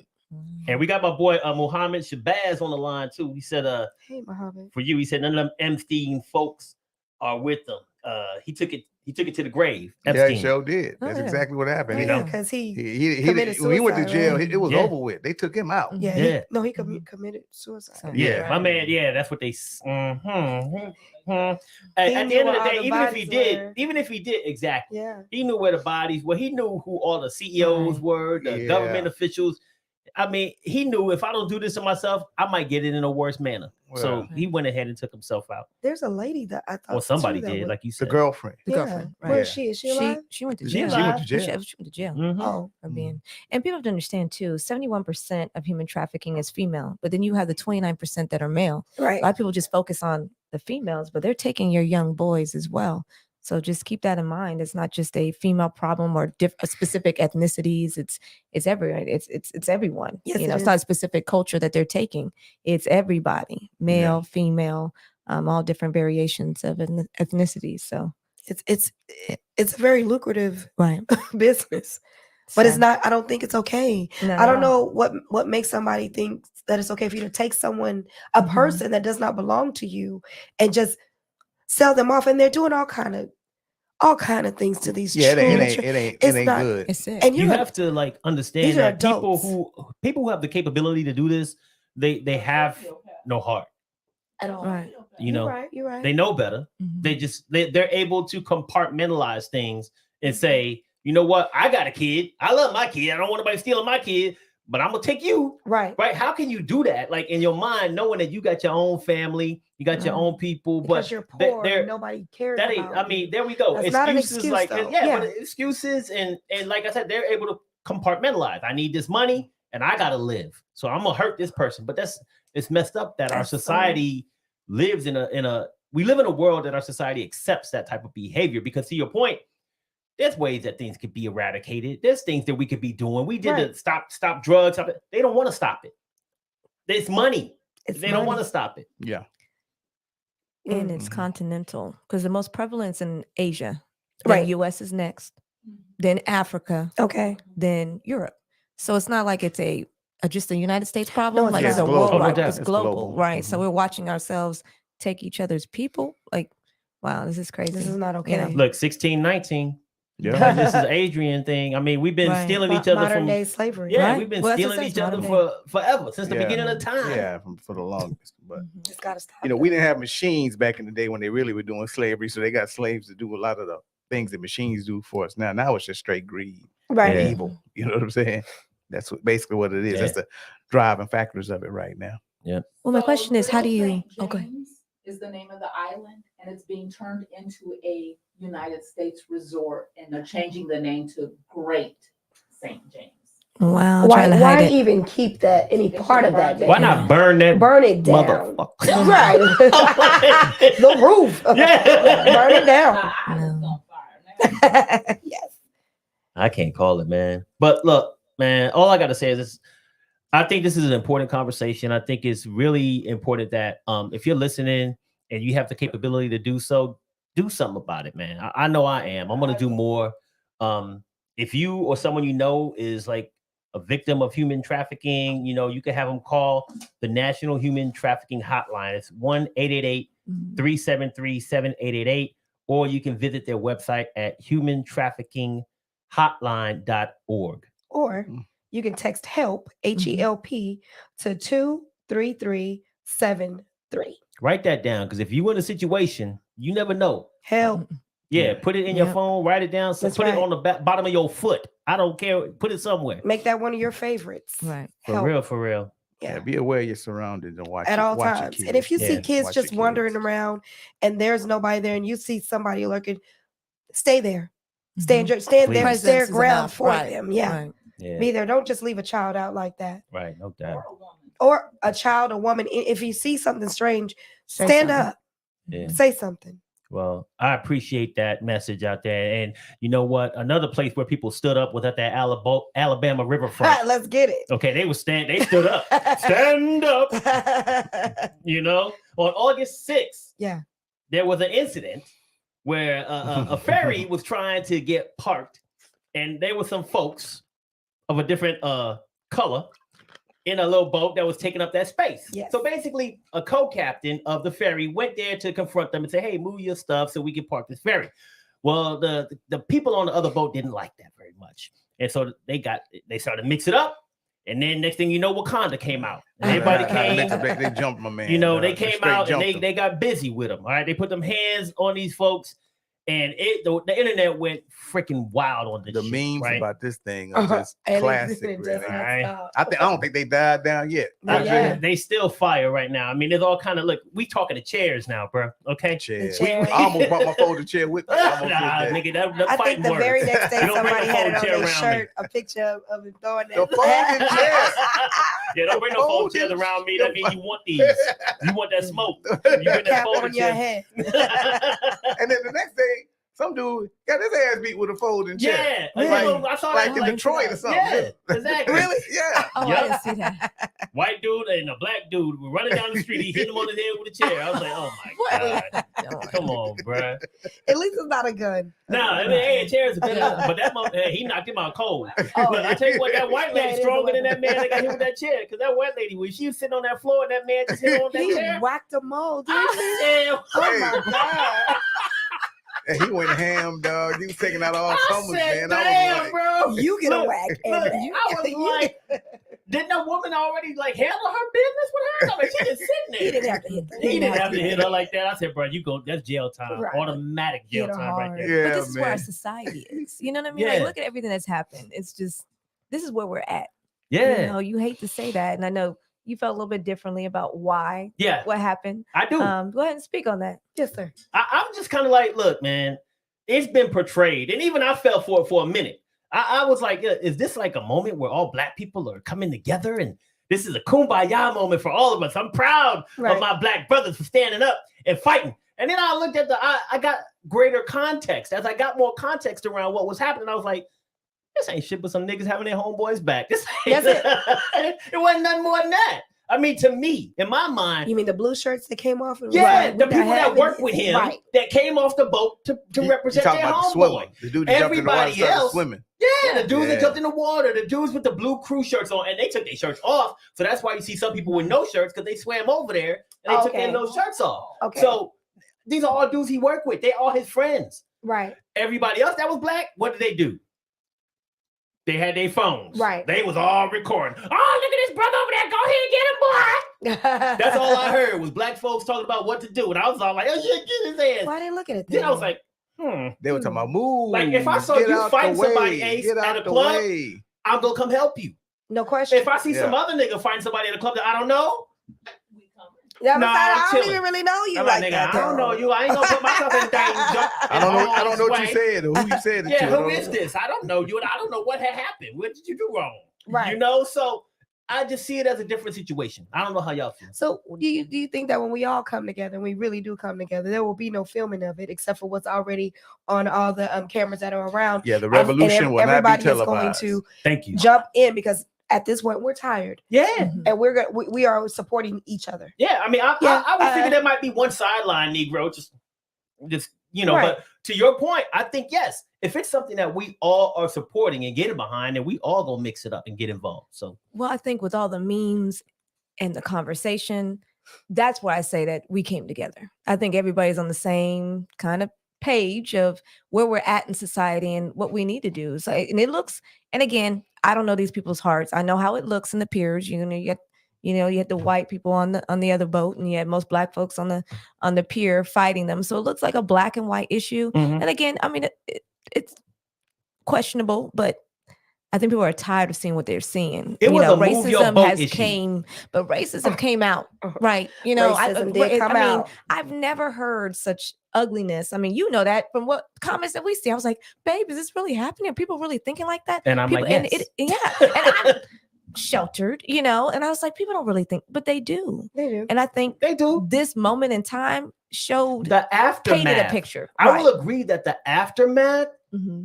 And we got my boy Muhammad Shabazz on the line too. He said, hey, Muhammad. for you, he said none of them Epstein folks are with them. He took it to the grave. Yeah, Epstein. he sure did. Oh, That's yeah. exactly what happened. Oh, You yeah, know? because he He committed when he went to suicide, jail, right? it was Yeah. over with. They took him out. Yeah, Yeah. he committed suicide. So- Yeah, my Right. man. Yeah, that's what they. Hey, He at the knew end of where the all day, the even if he bodies did, were. exactly. Yeah. He knew where the bodies were. He knew who all the CEOs Right. were, the Yeah. government officials. I mean, he knew if I don't do this to myself, I might get it in a worse manner. So Well. he went ahead and took himself out. There's a lady that I thought Or somebody too that did, was- like you The said. girlfriend. The yeah. girlfriend, Where is right. she? Is she alive? She went to She jail. alive. went to jail. She went to jail. Mhm. Oh, For being, and people have to understand too, 71% of human trafficking is female, but then you have the 29% that are male. right. A lot of people just focus on the females, but they're taking your young boys as well. So just keep that in mind. It's not just a female problem or a specific ethnicities. It's everyone. It's everyone. Yes, you know, it it's not a is. specific culture that they're taking. It's everybody, male, female, all different variations of ethnicities. So It's a very lucrative right, business, but it's So, not. I don't think it's okay. no, I don't no. know what makes somebody think that it's okay for you to take a Mhm. person that does not belong to you and just sell them off, and they're doing all kind of things to these Yeah, children. it It's ain't not- good. It's sick. And You you're have to like understand these are that people adults. who have the capability to do this, they have no heart. at all. Right. You know, You're right. they know better. Mhm. They're able to compartmentalize things and say, you know what, I got a kid. I love my kid. I don't want anybody stealing my kid, but I'm gonna take you. right. Right? How can you do that? Like in your mind, knowing that you got your own family, you got your Right. own people, Because but you're they- poor, they're- and nobody cares that ain't. about I mean, you. there we go. That's not an Excuses excuse, like though. yeah, Yeah. but excuses and like I said, they're able to compartmentalize. I need this money and I gotta live, so I'm gonna hurt this person. But it's messed up that our That's so- society lives in a. We live in a world that our society accepts that type of behavior because, to your point, there's ways that things could be eradicated. There's things that we could be doing. We did Right. the stop drugs. Stop it. They don't want to stop it. It's money. It's They don't want money. to stop it. Yeah. And it's Mhm. continental because the most prevalence in Asia, Right. right? U.S. is next, then Africa, Okay. then Europe. So it's not like it's just a United States problem. it's like not. it's a It's global. worldwide. Oh, no doubt. It's It's global, global. right? So Mhm. we're watching ourselves take each other's people. Like, wow, this is crazy. This is not You know? okay. Look, 1619. Yeah. Like, this is Adrian thing. I mean, we've been Right. stealing each other Modern from day slavery. yeah, Right. we've been Well, that's what stealing it each says, other modern for forever since the Yeah. beginning of time. Yeah, for the longest. But Mhm. It's gotta stop. you know, we didn't have machines back in the day when they really were doing slavery, so they got slaves to do a lot of the things that machines do for us now. Now it's just straight greed right. and Yeah. evil. You know what I'm saying? That's basically what it is. Yeah. That's the driving factors of it right now. Well, my So question is, how do Little you? St. Okay. James is the name of the island, and it's being turned into a United States resort, and they're changing the name to Great St. James. Wow. Why? Trying to Why hide it. even keep that any They part of should that? burn it Why down? not burn that Burn it down. motherfucker? Right. The roof. Yeah. Burn it The down. island's No. on fire now. Yes. I can't call it, man. But look, man, all I gotta say is this. I think this is an important conversation. I think it's really important that if you're listening and you have the capability to do so, do something about it, man. I know I am. I'm gonna do more. If you or someone you know is like a victim of human trafficking, you know, you can have them call the National Human Trafficking Hotline. It's 1-888-373-7888, or you can visit their website at humantraffickinghotline.org. Or you can text HELP HELP to 23373. Write that down, because if you're in a situation, you never know. Help. Yeah, Yeah. put it in your Yep. phone, write it down, so That's put right. it on the bottom of your foot. I don't care. Put it somewhere. Make that one of your favorites. Right. For Help. real, for real. Yeah, be aware of your surroundings and watch at all watch your times. kids. And if you see Yeah, kids watch your just wandering kids. around and there's nobody there, and you see somebody lurking, stay there. Mhm. Stand Please. there, Presence stand is ground enough, for right, them. Yeah. right. Yeah. Be there. Don't just leave a child out like that. Right. No doubt. Or a woman. Or a child, a woman. If you see something strange, Say stand something. up. Yeah. Say something. Well, I appreciate that message out there. And you know what? Another place where people stood up was at that Alabama riverfront. Let's get it. Okay, they stood up. Stand up. You know, on August 6th, Yeah. there was an incident where a ferry was trying to get parked, and there were some folks of a different color in a little boat that was taking up that space. Yes. So basically, a co-captain of the ferry went there to confront them and say, "Hey, move your stuff so we can park this ferry." Well, the people on the other boat didn't like that very much, and so they started to mix it up. And then next thing you know, Wakanda came out. And everybody came. They jumped my man. You know, they came straight out and jumped him. they got busy with them. All right, they put them hands on these folks, and the internet went freaking wild on this. The shit, memes right? about this thing are just And it classic. just man. not Alright. stop. I don't think they died down yet. Not yet. They still fire right now. I mean, there's all kind of look. We talking to chairs now, bro. Okay. Chairs. chairs. I almost brought my folding chair with me. I almost did Nah, that. nigga, that I fighting think the word. very next day You don't bring somebody the had it folding on chair their around shirt, a picture of him throwing The it. folding chair. Yeah, don't bring no fold chairs Folding- around me. That means you want these. You want that smoke. You bring that Cap folding on your chair. head. And then the next day, some dude got his ass beat with a folding chair. Yeah, Really? I saw Like that. in Detroit or something. Yeah, exactly. Really? Yeah. Oh, Yeah. I didn't see that. White dude and a black dude were running down the street. He hit him on the head with a chair. I was like, oh my god, come on, bruh. At least it's not a gun. Nah, I mean, hey, chairs are better, Yeah. but he knocked him out cold. Oh, But I tell you what, that white Yeah, it lady's is stronger a than that man that got hit with that chair. Because that white lady, when she was sitting on that floor and that man just hit her on that He chair, whacked them all, didn't he? I said, Oh my God. And he went ham, dog. He was taking out all I comers, said, man. I damn, was like, bro. You get a Look, whack. Look, Amber. I was like, didn't that woman already like handle her business with her? I mean, she just sitting there. He didn't have to hit them. He didn't have to hit her like that. I said, bro, that's jail time. Right. Automatic jail Hit her time right hard. there. yeah, But this is where our man. society is. You know what I mean? Like, Yeah. look at everything that's happened. It's just, this is where we're at. Yeah. You know, you hate to say that. And I know you felt a little bit differently about why, Yeah, what happened. I do. Go ahead and speak on that. Yes, sir. I'm just kind of like, look, man, it's been portrayed. And even I fell for it for a minute. I was like, is this like a moment where all black people are coming together? And this is a kumbaya moment for all of us. I'm proud Right. of my black brothers for standing up and fighting. And then I looked at I got greater context. As I got more context around what was happening, I was like, this ain't shit but some niggas having their homeboys back. This ain't, it wasn't nothing more than that. I mean, to me, in my mind, You mean the blue shirts that came off? And yeah, right, the people that work with him Right. that came off the boat to You represent talking their about the homeboy. swimmer. The dude that jumped in the water and Everybody started else- swimming. Yeah, the dudes that Yeah. jumped in the water, the dudes with the blue crew shirts on, and they took their shirts off. So that's why you see some people with no shirts because they swam over there and they took Okay. their no shirts off. Okay. So these are all dudes he worked with. They all his friends. Right. Everybody else that was black, what did they do? They had their phones. Right. They was all recording. Oh, look at this brother over there. Go ahead and get him, boy. That's all I heard was black folks talking about what to do. And I was all like, oh, yeah, get his ass. Why they looking at that? Then I was like, They were talking about move. Like, if I saw get you out fighting the way, somebody, Ace, get at out a the club, way. I'm going to come help you. No question. If I see some Yeah. other nigga find somebody at a club that I don't know, We come. Yeah, Nah, I I'm don't chilling. even really know you I'm like like, nigga, that. I don't though. know you. I ain't gonna put myself in danger. I don't know what you said or who you said it to. Yeah, I who don't is know. this? I don't know you, and I don't know what had happened. What did you do wrong? Right. You know, so I just see it as a different situation. I don't know how y'all feel. So do you think that when we all come together, and we really do come together, there will be no filming of it except for what's already on all the cameras that are around? Yeah, the And revolution will not be everybody is going televised. to Thank you. jump in because at this point we're tired Yeah. and we are supporting each other. Yeah, I mean, I would Yeah, figure there might be one sideline Negro, just you know. Right. But to your point, I think yes, if it's something that we all are supporting and getting behind, then we all gonna mix it up and get involved. So Well, I think with all the memes and the conversation, that's why I say that we came together. I think everybody's on the same kind of page of where we're at in society and what we need to do. So, and it looks, and again, I don't know these people's hearts. I know how it looks in the peers. You know, you had the white people on the other boat, and you had most black folks on the pier fighting them. So it looks like a black and white issue. Mhm. And again, I mean, it's questionable, but I think people are tired of seeing what they're seeing. It was a move your racism boat has issue. but racism came out, right? You know, Racism did come out. I've never heard such ugliness. I mean, you know that from what comments that we see. I was like, babe, is this really happening? Are people really thinking like that? And I'm people, like, yes. and I'm sheltered, you know, and I was like, people don't really think, but they do. They do. And I think They do. this moment in time showed The aftermath. painted a picture. I will agree that the aftermath Mm-hmm.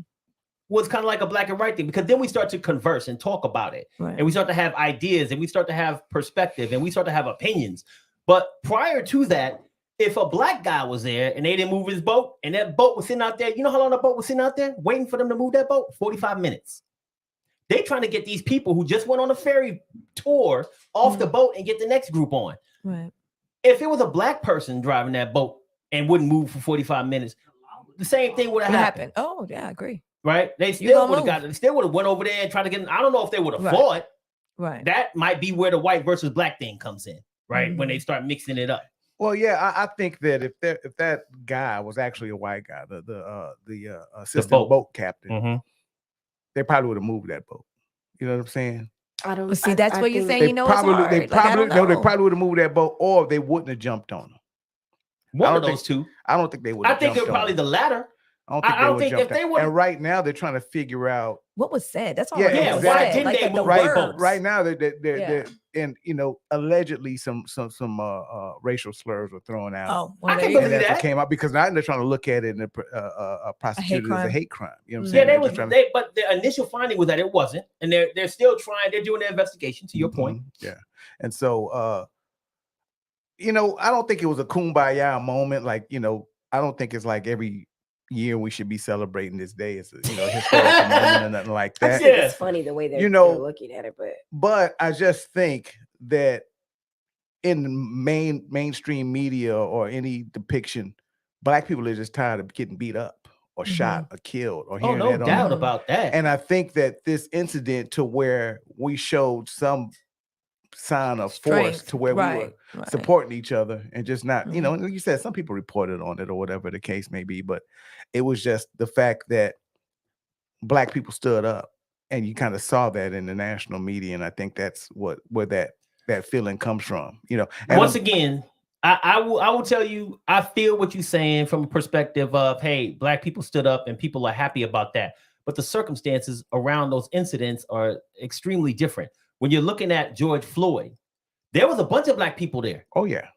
was kind of like a black and white thing, because then we start to converse and talk about it, Right. and we start to have ideas, and we start to have perspective, and we start to have opinions. But prior to that, if a black guy was there and they didn't move his boat, and that boat was sitting out there, you know how long the boat was sitting out there waiting for them to move that boat? 45 minutes. They trying to get these people who just went on a ferry tour off the boat and get the next group on. Right. If it was a black person driving that boat and wouldn't move for 45 minutes, the same thing would have happened. Oh, yeah, I agree. Right? They You still gonna would have got. They still would have went over there and tried to get. I don't know if they would have Right. fought. Right. That might be where the white versus black thing comes in, right? When they start mixing it up. Well, yeah, I think that if that guy was actually a white guy, the assistant boat captain, they probably would have moved that boat. You know what I'm saying? I don't But see, that's what you're saying. They You know, probably, it's hard. they Like, I probably, don't no, they know. probably would have moved that boat, or they wouldn't have jumped on them. One I of don't those two. I don't think they would. I think they're probably the latter. I don't think if they they would. would. And right now they're trying to figure out. What was said? That's all. Yeah, Yeah, exactly. Why didn't they the move Right, words. right now they're Yeah. and you know, allegedly some racial slurs were thrown out. Oh, I there can you go. believe And that's what that. came out, because now they're trying to look at it and prosecute it as a crime. hate crime. You know what I'm Yeah, saying? they They're was. just trying to- But the initial finding was that it wasn't, and they're still trying. They're doing their investigation. To your point. Yeah. And so you know, I don't think it was a kumbaya moment. Like, you know, I don't think it's like every year we should be celebrating this day. It's a, you know, historical moment or nothing like I that. think it's funny the way they're, You know, they're looking at it, but But I just think that in the mainstream media or any depiction, black people are just tired of getting beat up or shot or killed or Oh, hearing no that doubt on. about that. And I think that this incident, to where we showed some sign of force, Strength. to where we were Right. supporting each other and just not, you know, and you said some people reported on it or whatever the case may be, but it was just the fact that black people stood up, and you kind of saw that in the national media. And I think that's where that feeling comes from, you know. And Once again, I will tell you, I feel what you're saying from a perspective of, hey, black people stood up and people are happy about that. But the circumstances around those incidents are extremely different. When you're looking at George Floyd, there was a bunch of black people there. oh yeah,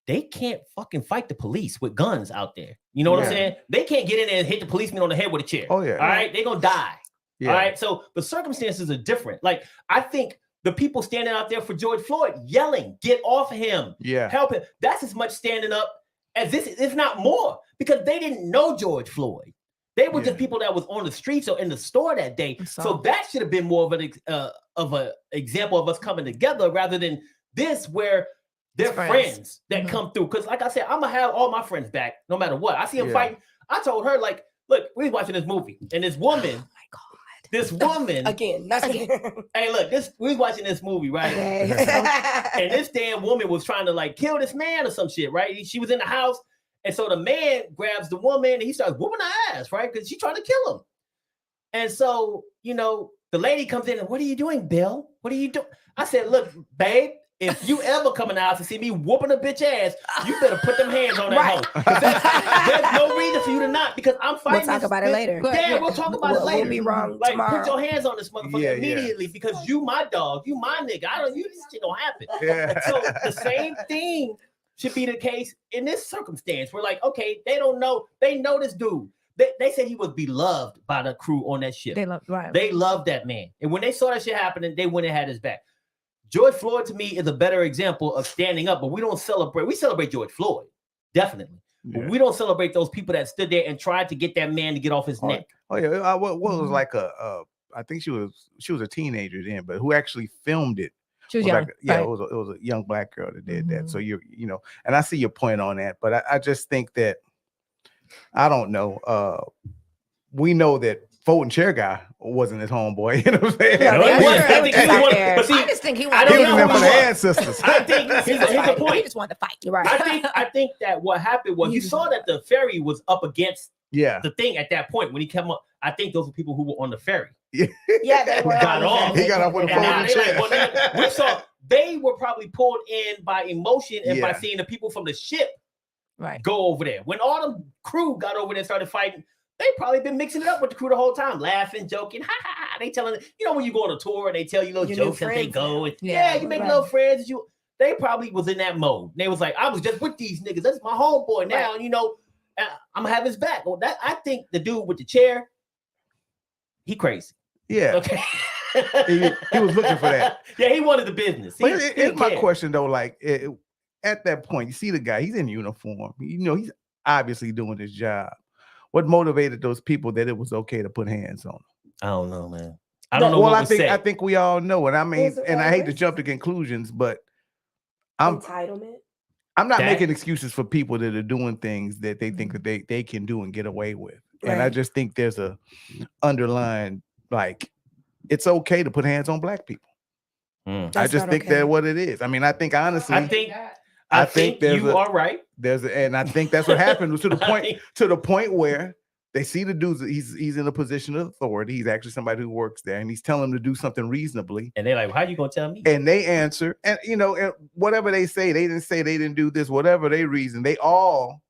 They can't fucking fight the police with guns out there. You know what I'm Yeah. saying? They can't get in there and hit the policeman on the head with a chair. Oh, yeah. All right. They're going to die. yeah. All right. So the circumstances are different. Like, I think the people standing out there for George Floyd yelling, get off him, Yeah. help him. That's as much standing up as this, if not more, because they didn't know George Floyd. They were Yeah. just people that was on the streets or in the store that day. So that should have been more of an example of us coming together rather than this, where they're friends that come through. Because like I said, I'm gonna have all my friends back no matter what. I see them fighting. I told her, like, look, we was watching this movie, and this woman, this woman again, that's again. Hey, look, we was watching this movie, right? And this damn woman was trying to like kill this man or some shit, right? She was in the house, and so the man grabs the woman and he starts whooping her ass, right? Because she's trying to kill him. And so, you know, the lady comes in and, what are you doing, Bill? What are you doing? I said, look, babe, if you ever come in the house and see me whooping a bitch ass, you better put them hands on that hoe. 'Cause there's no reason for you to not, because I'm fighting. We'll talk about it later. Yeah, we'll talk about it later. We'll be wrong like, tomorrow. put your hands on this motherfucker immediately, because you my dog, you my nigga. This shit don't happen. Yeah. So the same thing should be the case in this circumstance. We're like, okay, they don't know. They know this dude. They said he was beloved by the crew on that ship. They loved that man. And when they saw that shit happening, they went and had his back. George Floyd, to me, is a better example of standing up, but we don't celebrate. We celebrate George Floyd, definitely. Yeah. But we don't celebrate those people that stood there and tried to get that man to get off his neck. Oh yeah. What was like I think she was a teenager then, but who actually filmed it? She was young. young. Like, yeah, right. it was a young black girl that did that. So you know, and I see your point on that, but I just think that, I don't know. We know that folding chair guy wasn't his homeboy. You know what I'm saying? No, they were- But see, I just think he I wanted don't He was know in there who for he the was. ancestors. I think here's the He point. just wanted to fight. Right. I think that what happened was you saw that the ferry was up against Yeah. the thing at that point when he came up. I think those were people who were on the ferry. Yeah, they were. Got on off. the He got off with a And now folding they chair. like, well, nigga, we saw they were probably pulled in by emotion and by Yeah. seeing the people from the ship Right. go over there. When all the crew got over there and started fighting, they probably been mixing it up with the crew the whole time, laughing, joking. Ha ha ha. They telling, when you go on a tour and they tell you little Your new jokes as they friends go. now. And, Yeah, you make right. little friends. They probably was in that mode. They was like, I was just with these niggas. That's my homeboy now. And I'm gonna have his back. Well, I think the dude with the chair, he crazy. Yeah. Okay. He was looking for that. Yeah, he wanted the business. But He here's didn't my care. question though, like at that point, you see the guy, he's in uniform. He's obviously doing his job. What motivated those people that it was okay to put hands on him? I don't know, man. I don't know Well, what I was think said. I think we all know, and I mean, Is it and I hate to racist? jump to conclusions, but I'm Entitlement. not That- making excuses for people that are doing things that they think that they can do and get away with. And I Right. just think there's a underlying, like, it's okay to put hands on black people. Mm. I That's just not think okay. that's what it is. I mean, I think honestly, I think I think there's you a- are right. and I think that's what happened to the I point think- where they see the dude, he's in a position of authority. He's actually somebody who works there, and he's telling them to do something reasonably. And they're like, how you gonna tell me? And they answer, and and whatever they say, they didn't say they didn't do this, whatever they reason, they all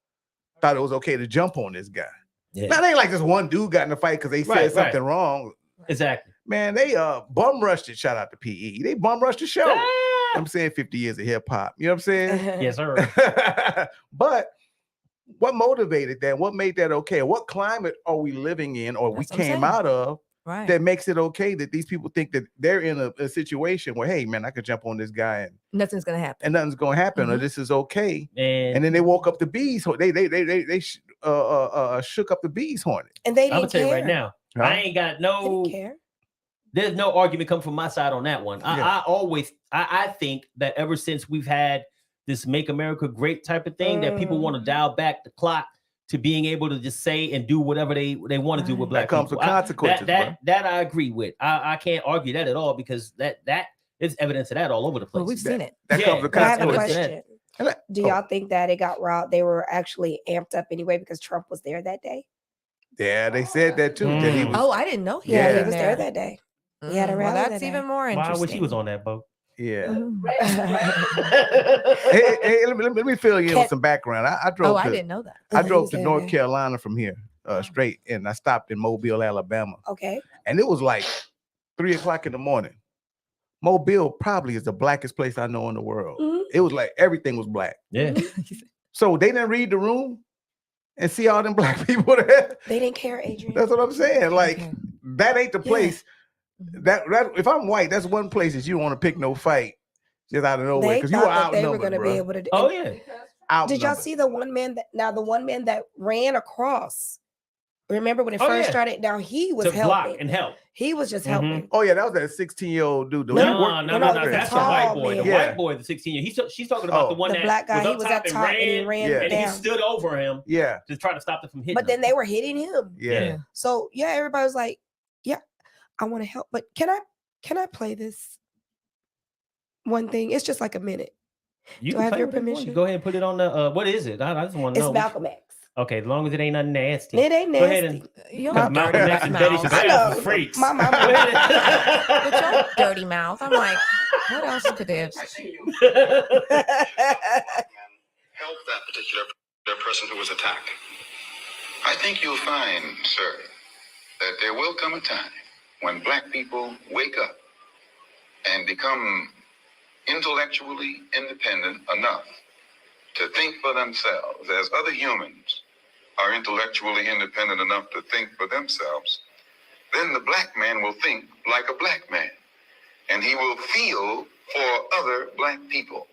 thought it was okay to jump on this guy. Yeah. Now, it ain't like this one dude got in a fight because they said Right, something wrong. Exactly. Man, they bum rushed it. Shout out to PE. They bum rushed the show. Ah! I'm saying 50 years of hip hop. You know what I'm saying? Yes, sir. But what motivated that? What made that okay? What climate are we living in, or That's we what I'm came saying. out of, Right. that makes it okay that these people think that they're in a situation where, hey, man, I could jump on this guy Nothing's gonna happen. and nothing's gonna happen, or Mhm. this is okay. And And then they woke up the bees. They shook up the bees hornet. And they I'm didn't gonna tell care. you right now, Huh? I ain't got They no. didn't care. There's no argument come from my side on that one. Yeah. I think that ever since we've had this "Make America Great" type of thing, that people want to dial back the clock to being able to just say and do whatever they want to do with black That comes people. with consequences, bro. That I agree with. I can't argue that at all, because that is evidence of that all over the place. Well, we've seen it. That Yeah, comes with But I have a consequences. consequences. question. And Do y'all think that it got riled? They were actually amped up anyway because Trump was there that day. Yeah, they said that too. That he Mm. was. Oh, I didn't know he Yeah, was he in was there that day. He had a Well, rally that's that even day. more Why interesting. I wish he was on that boat. Yeah. Mhm. Hey, let me fill you in with Cat- some background. I drove. Oh, I to, didn't know that. I He drove was to there. North Carolina from here, straight, and I stopped in Mobile, Alabama, Okay. and it was like 3:00 in the morning. Mobile probably is the blackest place I know in the world. Mhm. It was like everything was black. Yeah. So they didn't read the room and see all them black people there. They didn't care, Adrian. That's what I'm saying. Like Okay. that ain't the Yeah. place. That if I'm white, that's one place that you don't want to pick no fight just out of nowhere, They because you thought were that they were outnumbered, going to be bro. able to do. Oh and yeah. Did y'all Outnumbered. see the one man that ran across? Remember when it Oh, first yeah. started? Now he was To block helping. and help. He was just Mhm. helping. Oh yeah, that was that 16-year-old dude. No, No, no, that's the tall white boy. The man. Yeah. white boy, the 16-year. She's talking about Oh. the one The that black guy, was he up was top at top and he ran Yeah. and he down. stood over him Yeah, to try to stop him from hitting But then him. they were hitting him. yeah. So yeah, everybody was like, "Yeah, I want to help, but can I play this one thing? It's just like a minute. You Do can I have play your whatever you want. permission? Go ahead and put it on the. What is it? I just want to It's know. Malcolm X. Okay, as long as it ain't nothing nasty. It ain't Go ahead nasty. and. Your Because Malcolm dirty X and Betty mouth. I Shabazz know. were freaks. My mama- Go ahead. With your dirty mouth. I'm like, what else could they have I said? see you help that particular person who was attacked. I think you'll find, sir, that there will come a time when black people wake up and become intellectually independent enough to think for themselves, as other humans are intellectually independent enough to think for themselves. Then the black man will think like a black man, and he will feel for other black people.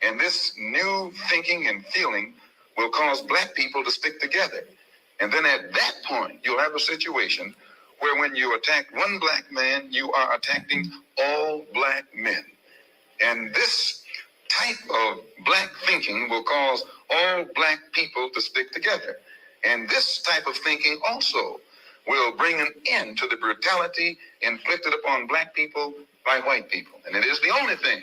And this new thinking and feeling will cause black people to stick together. And then at that point, you'll have a situation where when you attack one black man, you are attacking all black men. And this type of black thinking will cause all black people to stick together. And this type of thinking also will bring an end to the brutality inflicted upon black people by white people. And it is the only thing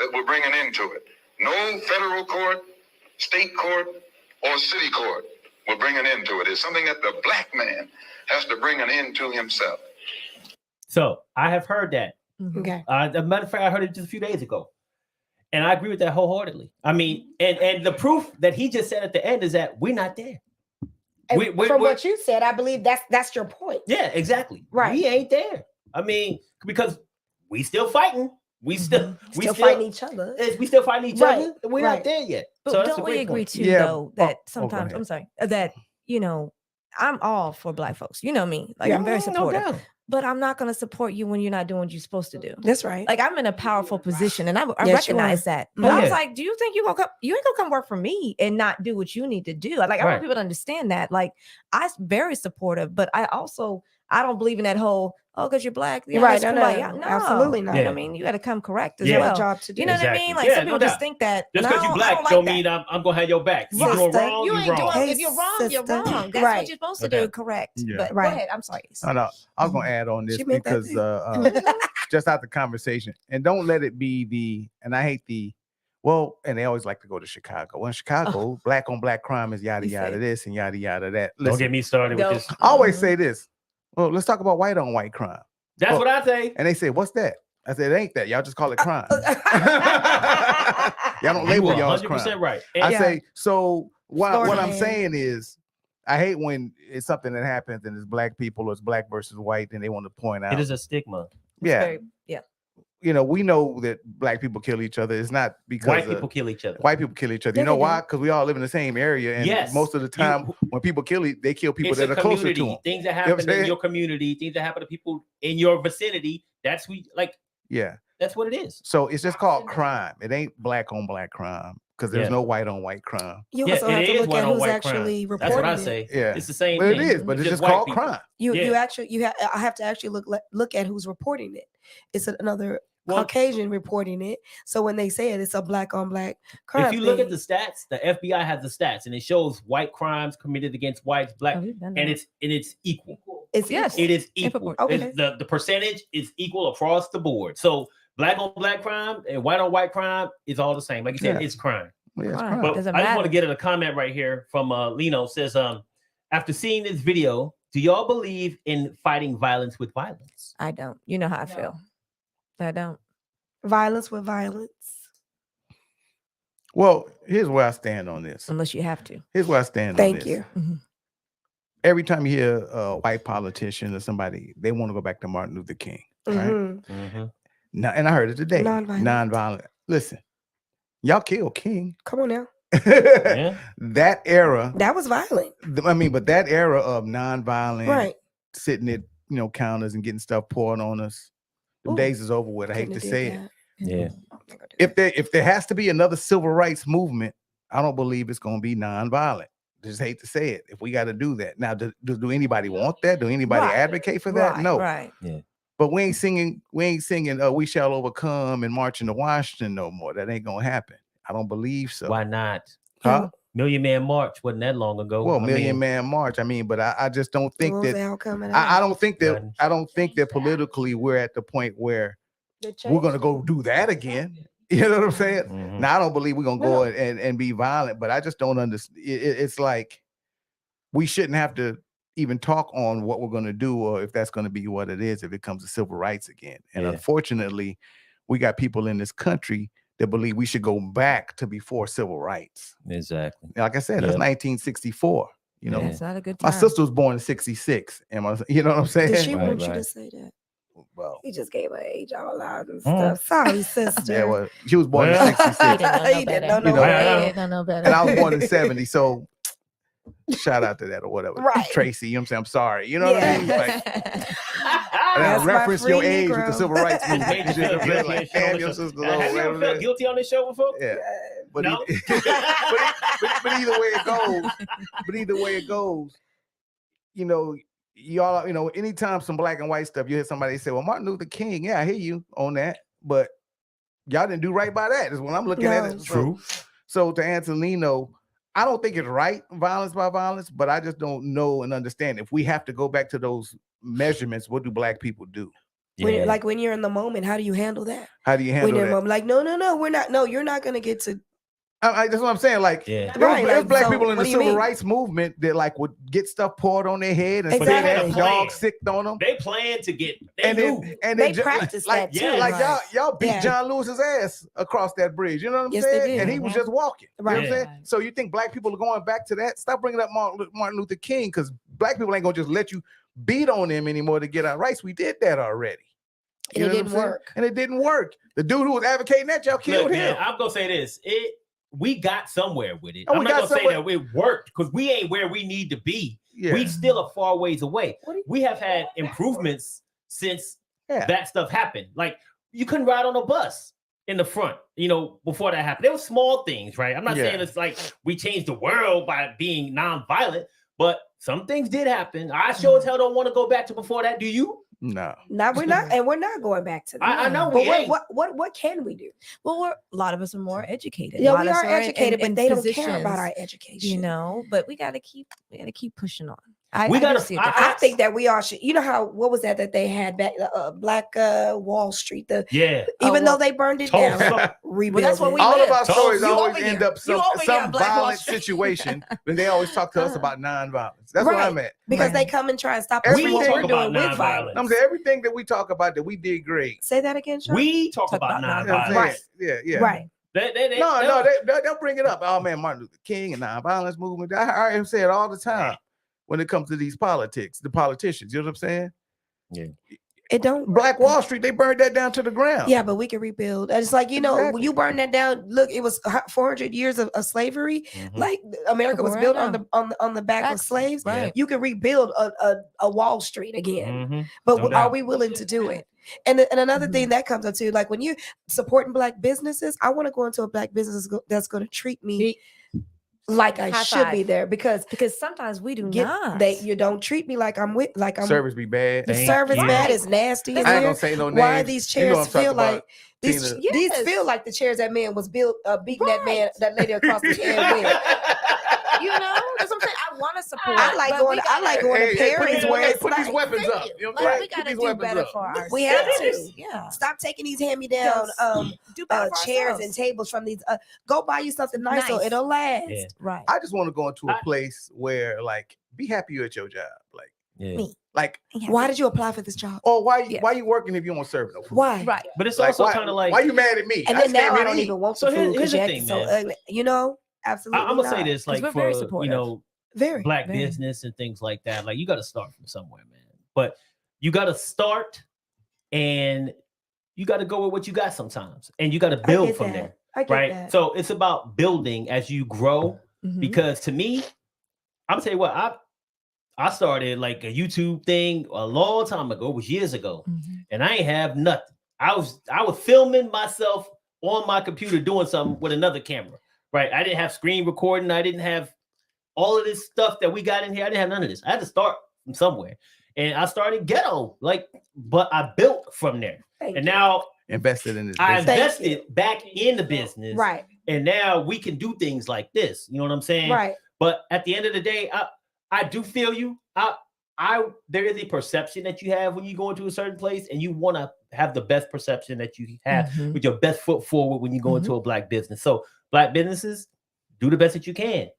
that will bring an end to it. No federal court, state court, or city court will bring an end to it. It's something that the black man has to bring an end to himself. So I have heard that. Okay. As a matter of fact, I heard it just a few days ago. And I agree with that wholeheartedly. I mean, and the proof that he just said at the end is that we're not there. And We're- from what you said, I believe that's your point. Yeah, exactly. Right. We ain't there. I mean, because we still fighting. We still fighting each other. We still fighting each Right, other. We're right. not there yet. But So that's a don't we great agree point. too, Yeah. though, that go sometimes ahead. I'm sorry, that I'm all for Black folks. You know me, like I'm very No supportive, doubt. but I'm not going to support you when you're not doing what you're supposed to do. That's right. Like I'm in a powerful position, and I Yes, you recognize are. that. Oh, But I was yeah. like, do you think you gonna come? You ain't gonna come work for me and not do what you need to do. Like I Right. want people to understand that. Like I'm very supportive, but I don't believe in that whole because you're Black. Yeah, Right, that's no, kumbaya. no, absolutely not. You know Yeah. what I mean, you got to come correct as Yeah. You have well. a job to do. You know what I Exactly. mean? Like Yeah, some no people doubt. just think that. Just and I because you're don't- I Black don't like don't that. mean I'm gonna have your back. You Sister, doing wrong, You you ain't wrong. doing. If you're wrong, you're Sister. wrong. That's Right. what you're supposed to Okay. do. Correct. Yeah. But Right. go ahead. I'm sorry. No, I was gonna add on this She meant that because too. just out the conversation, and don't let it be and I hate and they always like to go to Chicago. Well, in Chicago, black on black crime is yada You yada say- this and yada yada that. Don't Listen, get me started with Don't. this. I always say this. Well, let's talk about white on white crime. That's Oh. what I say. And they say, what's that? I said, it ain't that. Y'all just call it crime. Y'all don't You label are y'all's 100% crime. right. I Yeah. say, so what Florida I'm man. saying is, I hate when it's something that happens and it's black people or it's black versus white, and they want to point out. It is a stigma. Yeah. Yeah. You know, we know that black people kill each other. It's not because White people kill each other. white people kill each other. Yeah, You know they why? do. Because we all live in the same area, and Yes. most of the time, when people kill, they kill people It's that a are closer to community. them. Things that what I'm happen in saying? your community, things that happen to people in your vicinity. That's Yeah. that's what it is. So it's just called crime. It ain't black on black crime because there's Yeah. no white on white crime. You Yeah, also it have to is look white at on who's white actually crime. reporting That's what I it. say. Yeah. It's the same But it thing. is, but it's just white called people. crime. You Yeah. actually I have to actually look at who's reporting it. It's another Well, Caucasian reporting it. So when they say it's a black on black crime, if you look at the stats, the FBI has the stats, and it shows white crimes committed against whites, black, Oh, we've done and that. it's equal. it's Yes. It is equal. Okay. It's the percentage is equal across the board. So black on black crime and white on white crime is all the same. Like you said, Yeah. it's crime. Yeah, it's Crime. crime. But Doesn't I just want matter. to get at a comment right here from Lino. Says, after seeing this video, do y'all believe in fighting violence with violence? I don't. You know how I feel. I don't. violence with violence. Well, here's where I stand on this. Unless you have to. Here's where I stand on Thank this. you. Every time you hear a white politician or somebody, they want to go back to Martin Luther King. Right? Mhm. Now, and I heard it today. Nonviolent. Nonviolent. Listen, y'all killed King. Come on now. Yeah. That era, That was violent. but that era of nonviolent, Right. sitting at counters and getting stuff poured on us, the Ooh, days is over with. I hate Couldn't to have say did it. that. Yeah. I'm not gonna do that. If there has to be another civil rights movement, I don't believe it's going to be nonviolent. Just hate to say it. If we got to do that now, do anybody want that? Do anybody Right. advocate for that? Right, No. Right. But we ain't singing. We shall overcome and marching to Washington no more. That ain't gonna happen. I don't believe so. Why not? Huh? Million Man March wasn't that long ago. Well, I Million mean, Man March. I mean, but I just don't think What was the that. outcome of I that? don't think that. None. I don't think that politically we're at the point where we're gonna go do that again. You know what I'm saying? mhm. Now I don't believe we're gonna go and be violent, but I just don't understand. It's like we shouldn't have to even talk on what we're gonna do or if that's gonna be what it is if it comes to civil rights again. And Yeah. unfortunately, we got people in this country that believe we should go back to before civil rights. Exactly. Like I said, that's Yep. 1964. You know, Yeah. It's not a good my time. sister was born in 66. You know what I'm saying? Did she Right, want you right. to say that? Well, He just gave her age all out and Mm. stuff. Sorry, sister. yeah, well, she was born Well. in 66. He didn't know You know, better. He didn't know better. And I was born in 70. So shout out to that or whatever. Right. Tracy, you know what I'm saying? I'm sorry. You know what I mean? Like, and I That's my reference your free age with the Negro. civil rights Made movement. you You feel know what I'm guilty saying? Like, and showing damn, your us- sister's Have you ever old. felt guilty on this show before? Yeah. But, No? but either way it goes, y'all, anytime some black and white stuff, you hear somebody say, well, Martin Luther King, yeah, I hear you on that, but y'all didn't do right by that is when I'm looking at it. No. True. So to answer Lino, I don't think it's right, violence by violence, but I just don't know and understand. If we have to go back to those measurements, what do black people do? When you're in the moment, how do you handle that? How do you handle When you're in the that? moment, like, no, we're not. No, you're not gonna get to That's what I'm saying. Like, Yeah. there's Like, black so people in what the do you civil mean? rights movement that like would get stuff poured on their head and Exactly. say They that had a dog plan. sicked on them. They plan to get. They And knew. They just, practice like, that too. yeah, like right. y'all beat Yeah. John Lewis's ass across that bridge. You know what I'm Yes, they saying? did. And he was just walking. You know what I'm Right. saying? So you think black people are going back to that? Stop bringing up Martin Luther King, because black people ain't gonna just let you beat on them anymore to get our rights. We did that already. And You it know what didn't I'm saying? work. And it didn't work. The dude who was advocating that, y'all killed Look, him. man, I'm gonna say this. We got somewhere with it. Oh, I'm we not got gonna say somewhere. that it worked because we ain't where we need to be. Yeah. We still a far ways away. We have had improvements since that stuff happened. Like you couldn't ride on a bus in the front, before that happened. There were small things, right? I'm not saying it's like we changed the world by being nonviolent, but some things did happen. I sure as hell don't want to go back to before that. Do you? No. No, we're not, and we're not going back to that. I know But we ain't. what can we do? Well, a lot of us are more educated. Yeah, A lot we of us are in- educated, in but they don't care about positions, our education. But we gotta keep pushing on. We I do gotta- see it I- different. I think that we all should. You know how what was that they had back Black Wall Street? Even though they burned it down, rebuild that's what it. we All live. of our stories You always over end here. up You over here, some Black Wall violent Street. situation, and they always talk to us about nonviolence. That's where I'm at. Because they come and try and stop us We from what talk we're doing about with nonviolence. violence. I'm saying everything that we talk about that we did great. Say that again, Sean. We talk about You know what I'm nonviolence. saying? Yeah. Right. They'll bring it up. Oh man, Martin Luther King and nonviolence movement. I heard him say it all the time when it comes to these politics, the politicians. You know what I'm saying? Yeah. It don't. Black Wall Street, they burned that down to the ground. Yeah, but we can rebuild. And it's like, when Exactly. you burn that down, look, it was 400 years of slavery. Mhm. Like America was Right built now. on the back of slaves. Right. You can rebuild a Wall Street again. Mhm. But No are doubt. we willing to do it? And another thing that comes up too, like when you're supporting black businesses, I want to go into a black business that's going to treat me like I High should five. be there, because sometimes we do get not. you don't treat me like I'm Service be bad. the Thank service you. bad is nasty. in I ain't here. gonna say no names. Why these You know chairs what I'm talking feel about, like these Tina. these Yes. feel like the chairs that man was built beating that Right. lady across the head with. That's what I'm saying. I want to support. I like but going we I like gotta- going Hey, to hey, Paris put where these- it's put these like, weapons Thank up. you. You know what Like, I'm we saying? gotta Put these do weapons better up. for ourselves. we have to Yeah. stop taking these hand-me-down Do better for chairs ourselves. and tables from these. Go buy you something nice so Nice. it'll last. Yeah. Right. I just want to go into a place where, like, be happy you're at your job. Yeah. Me. Like, Why did you apply for this job? or why Yeah. why you working if you don't serve no food? Why? Right. But it's Like, also why, kind of like why you mad at me? And I then just came now here I to don't eat. even want So the here's food because the you thing, acting so man. ugly. Absolutely. I'm gonna say not. this, 'Cause like we're very for supportive. Very. black Very. business and things like that. Like you got to start from somewhere, man. But you got to start, and you got to go with what you got sometimes, and you got to I build get from that. there, I get right? that. So it's about building as you grow. Mhm. Because to me, I'm tell you what, I started like a YouTube thing a long time ago. It was years ago, Mhm. and I ain't have nothing. I was filming myself on my computer doing something with another camera, right? I didn't have screen recording. I didn't have all of this stuff that we got in here. I didn't have none of this. I had to start from somewhere, and I started ghetto, but I built from there, Thank and you. now Invested in this I business. invested back in the business, Right. and now we can do things like this. You know what I'm saying? Right. But at the end of the day, I do feel you. There is a perception that you have when you go into a certain place, and you want to have the best perception that you have Mhm. with your best foot forward when you go into a black business. So black businesses, do the best that you can,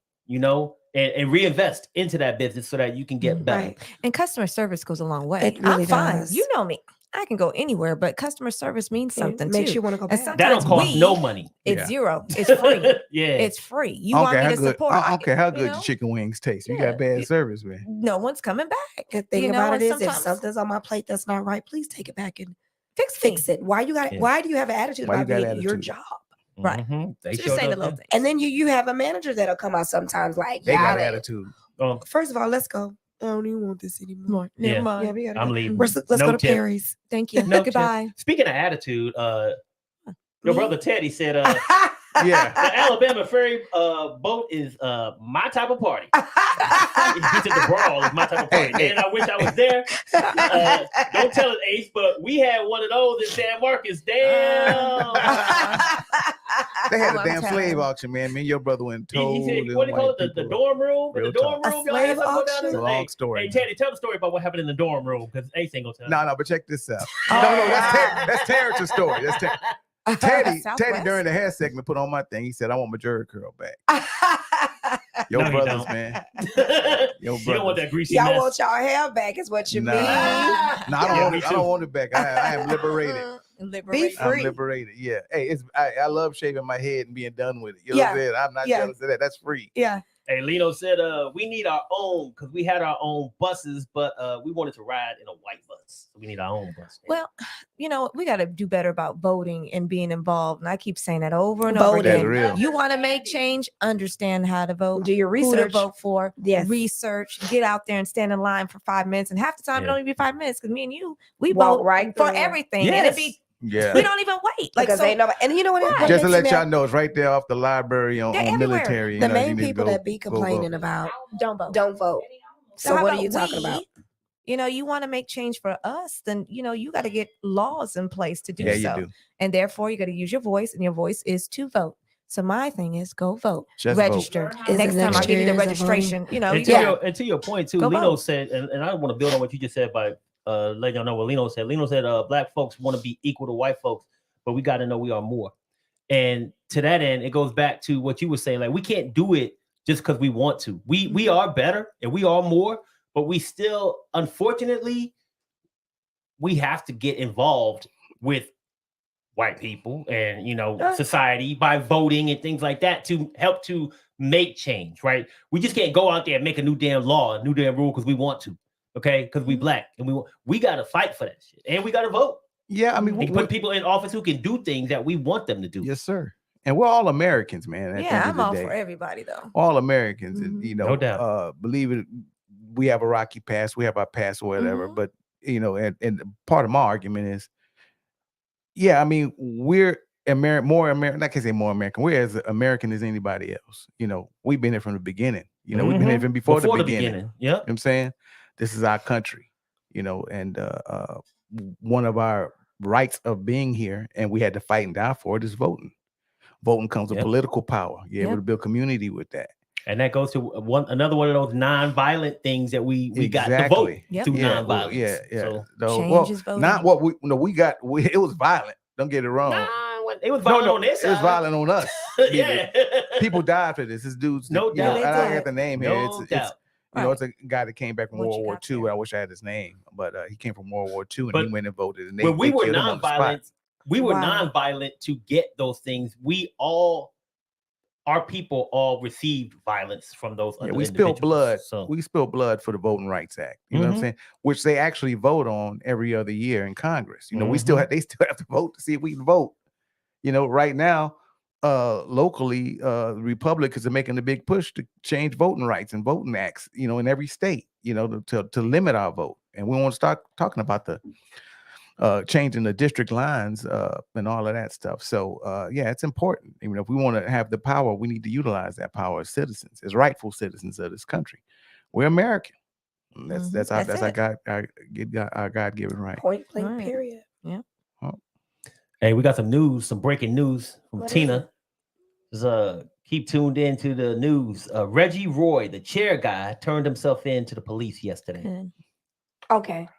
and reinvest into that business so that you can get better. Right. And customer service goes a long way. It really I'm fine. does. You know me. I can go anywhere, but customer service means something It makes too. you want to go And back. sometimes That don't cost we- no money. It's Yeah. zero. It's free. Yeah. It's free. You I don't want care me how to good. support? I don't care how you good know? your chicken wings taste. You Yeah. got bad service, man. No one's coming back. The thing You know, about and it is, if sometimes- something's on my plate that's not right, please take it back and Fix fix it. Why you got? Yeah. Why do you have an attitude Why you about got being your attitude? job? Right. Mhm. They Just showed say the up little there. things. And then you have a manager that'll come out sometimes like, They got "Y'all ain't-" attitude. First of all, let's go. I don't even want this anymore. Yeah. Never mind. Yeah, we gotta I'm go. leaving. Let's No go to tip. Perry's. Thank you. No tip. Goodbye. Speaking of attitude, your Me? brother Teddy said, Yeah. the Alabama ferry boat is my type of party. He said the brawl is my type of party. Hey. And I wish I was there. Don't tell it, Ace, but we had one of those in San Marcos. Damn. They had Oh, a I'm damn telling slave you. auction, man. Me and your brother went and He told said, them what do you call white it? The people. dorm room? In the Real dorm talk. room? A Y'all had slave something go down auction? there? Long Hey, story, Hey, man. Teddy, tell the story about what happened in the dorm room because Ace ain't gonna tell. No, but check this out. Oh, No, that's Terrence's story. That's Teddy Southwest? during the hair segment put on my thing. He said, "I want my jerry curl back." Your No, you brothers, don't. man. You don't want that greasy Y'all mess. want y'all hair back, is what you Nah. mean. No, I don't Yeah, want me it. I too. don't want it back. I am liberated. Be I'm free. liberated. Yeah. Hey, I love shaving my head and being done with it. You know what I'm saying? I'm not jealous of that. That's free. Yeah. Hey, Lino said, we need our own because we had our own buses, but we wanted to ride in a white bus. So we need our own bus. Well, we got to do better about voting and being involved. And I keep saying that over and over Voting. again. That's real. You want to make change, understand how to vote, Do your who to research. vote for, Yes. research, get out there and stand in line for 5 minutes. And half the time, it Yeah. don't even be 5 minutes because me and you, we Walk vote right for through. everything. Yes. And it be, Yeah. we don't even wait. Like, Because so, ain't nobody, and you know what? Right. what Just to makes let me y'all know, it's right there off the library on, They're on everywhere. military. You the know, you main need to people go- that be go complaining vote. about don't vote. don't vote. So how what are about you talking about? You want to make change for us, then, you got to get laws in place to do Yeah, so. you do. And therefore, you got to use your voice, and your voice is to vote. So my thing is go vote, Just vote. register. Is Next it time next I'll give you the year is a registration. And You to, got- your, and to your point, too, Go Lino vote. said, and I want to build on what you just said by letting y'all know what Lino said. Lino said, black folks want to be equal to white folks, but we got to know we are more. And to that end, it goes back to what you were saying. Like, we can't do it just because we want to. We are better and we are more, but we still, unfortunately, we have to get involved with white people and society by voting and things like that to help to make change, right? We just can't go out there and make a new damn law, a new damn rule because we want to, okay? Because we black and we got to fight for that shit and we got to vote. Yeah, I mean, And put people in office who can do things that we want them to do. yes, sir. And we're all Americans, man. At the Yeah, end of I'm the all day. for everybody though. All Americans, and, Mhm. No doubt. Believe it, we have a rocky past, we have our past or whatever, Mhm. but and part of my argument is, yeah, I mean, we're more American. I can't say more American. We're as American as anybody else. We've been here from the beginning. We've been here from before the beginning. Yep. You know what I'm saying? This is our country, and one of our rights of being here, and we had to fight and die for it, is voting. Voting comes with Yep. political power. You're able Yep. to build community with that. And that goes to another one of those non-violent things that we got to vote Exactly. Yep. through Yeah, non-violence. yeah. So, Change is voting. Not what we got. It was violent. Don't get it wrong. it was violent on their it side. was violent on us. Yeah. People died for this. This dude's No doubt. I They don't did. get the name here. No It's doubt. it's a guy that came back from What World you War got II. there? I wish I had his name, but he came from World War II and But he went and voted. And When we were killed him on the spot. non-violent, we were Wow. non-violent to get those things. Our people all received violence from those Yeah, other we spilled individuals. blood. So We spilled blood for the Voting Rights Act. You know what I'm Mhm. saying? Which they actually vote on every other year in Congress. We Mhm. they still have to vote to see if we can vote. Right now, locally, the Republicans are making a big push to change voting rights and voting acts, in every state, to limit our vote. And we want to start talking about the changing the district lines and all of that stuff. So yeah, it's important. Even if we want to have the power, we need to utilize that power as citizens, as rightful citizens of this country. We're American. And That's Mhm. that's our That's that's it. our God-given right. Point blank, Right. period. hey, we got some breaking news from What is Tina. Just keep tuned in to the news. Reggie Roy, the chair guy, turned himself in to the police yesterday. Good. Okay.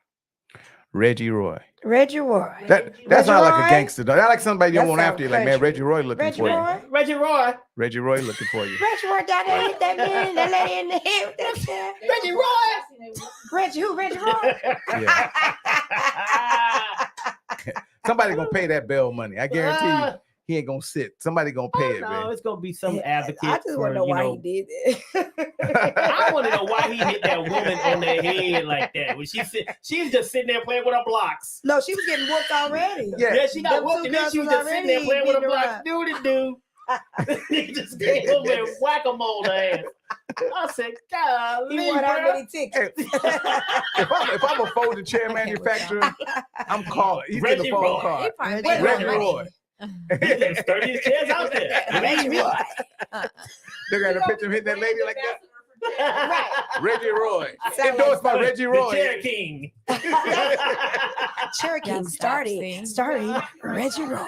Reggie Roy. Reggie Roy. That's not like Roy? a gangster. Though. That like somebody you That want sound after you. Like, man, country. Reggie Roy looking Reggie for you. Roy? Reggie Roy. Reggie Roy looking for you. Reggie Roy down there hit that man, that lady in the head with that chair. Reggie Roy. Reggie who? Reggie Roy? Somebody gonna pay that bail money. I guarantee you. He ain't gonna sit. Somebody gonna pay it, No, man. it's gonna be some advocate. I just want to know why he did it. I want to know why he hit that woman on the head like that. When she's just sitting there playing with her blocks. No, she was getting whooped already. Yeah. She got Them whooped, two and then girls she was was just sitting there already playing with her beating her blocks. up. Do. He just came over and whack-a-mole her ass. I said, golly, He won how bro. many tickets? If I'm a folding chair manufacturer, I'm calling. He's getting Reggie a phone Roy. call. He probably Reggie made Reggie money. Roy. He's the sturdiest chairs out there. Reggie Roy. They got a picture of hitting that lady like that. Right. Reggie Roy. Sound Endorsed by Reggie The Roy. Chair King. Cherokee Y'all stop, see? starting Reggie Roy.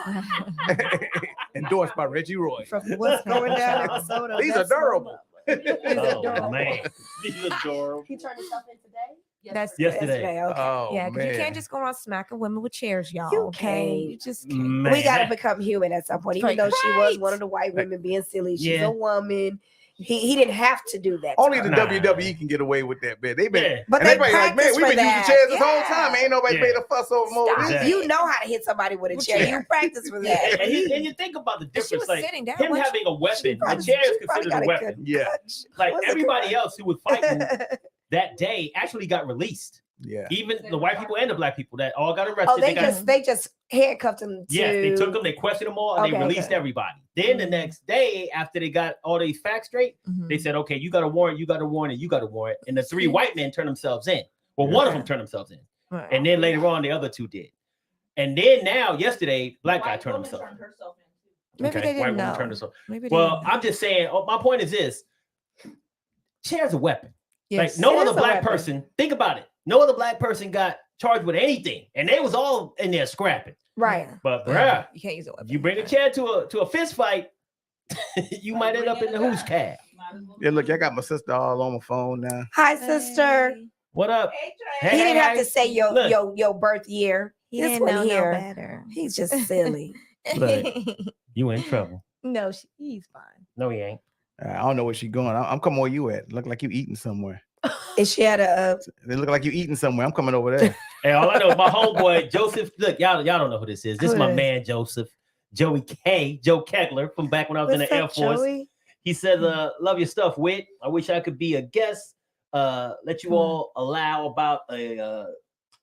Endorsed by Reggie Roy. From what's going down episode of These are That's durable. Oh, man. These are adorable. He turned himself in today. That's Yesterday. Okay. Oh yeah, 'cause man. you can't just go around smacking women with chairs, y'all. You Okay, can't. you just can't. Man. We gotta become human at some point, even though she was Right. one of the white women being silly. She's Yeah. a woman. He didn't have to do that. to Only her. the Nah. WWE can get away with that, man. They've been, Yeah. But and they probably like, man, practice we've for been using that. chairs this whole Yeah. time. Ain't nobody Yeah. made a fuss over them over Stop. this. Exactly. You know how to hit somebody with a With chair. chair. You practice for Yeah, that. and you think about the And she difference, was like sitting down. him wasn't having a weapon. The probably- chair is she probably considered got a weapon. good Yeah. touch. Like Was it everybody good? else who was fighting that day actually got released. Yeah. Even the white people and the black people that all got arrested. Oh, they got, just handcuffed him. yes, they took them, they questioned them all, and they Okay, released okay. everybody. Then the Mhm. next day, after they got all these facts straight, Mhm. they said, okay, you got a warrant, you got a warrant, and you got a warrant. And the three white men turned themselves in. Well, one of them turned themselves in. Right. And then later on, the other two did. And then now, yesterday, black guy turned himself in. Maybe Okay, they white didn't woman know. turned herself. Maybe they Well, didn't know. I'm just saying, my point is this. Chair's a weapon. Yes. Like no It other is a black weapon. person, think about it. No other black person got charged with anything. And they was all in there scrapping. Right. Yeah. But bruh, You can't use a weapon. you bring a chair to a fist fight, you might end up in the who's cab. Yeah, look, I got my sister all on my phone now. Hi, sister. Hey. What up? He didn't have to say Look. your birth year. He This didn't one know here, no better. he's just silly. Look. You in trouble. No, he's fine. No, he ain't. I don't know where she going. I'm coming where you at. Look like you eating somewhere. Is she at a? They look like you eating somewhere. I'm coming over there. Hey, all I know is my homeboy Joseph. Look, y'all don't know who this is. This is Who my is? man Joseph, Joey K, Joe Kegler from back when I was in What's the Air up, Force. Joey? He says, love your stuff, Wit. I wish I could be a guest. Let you all allow about a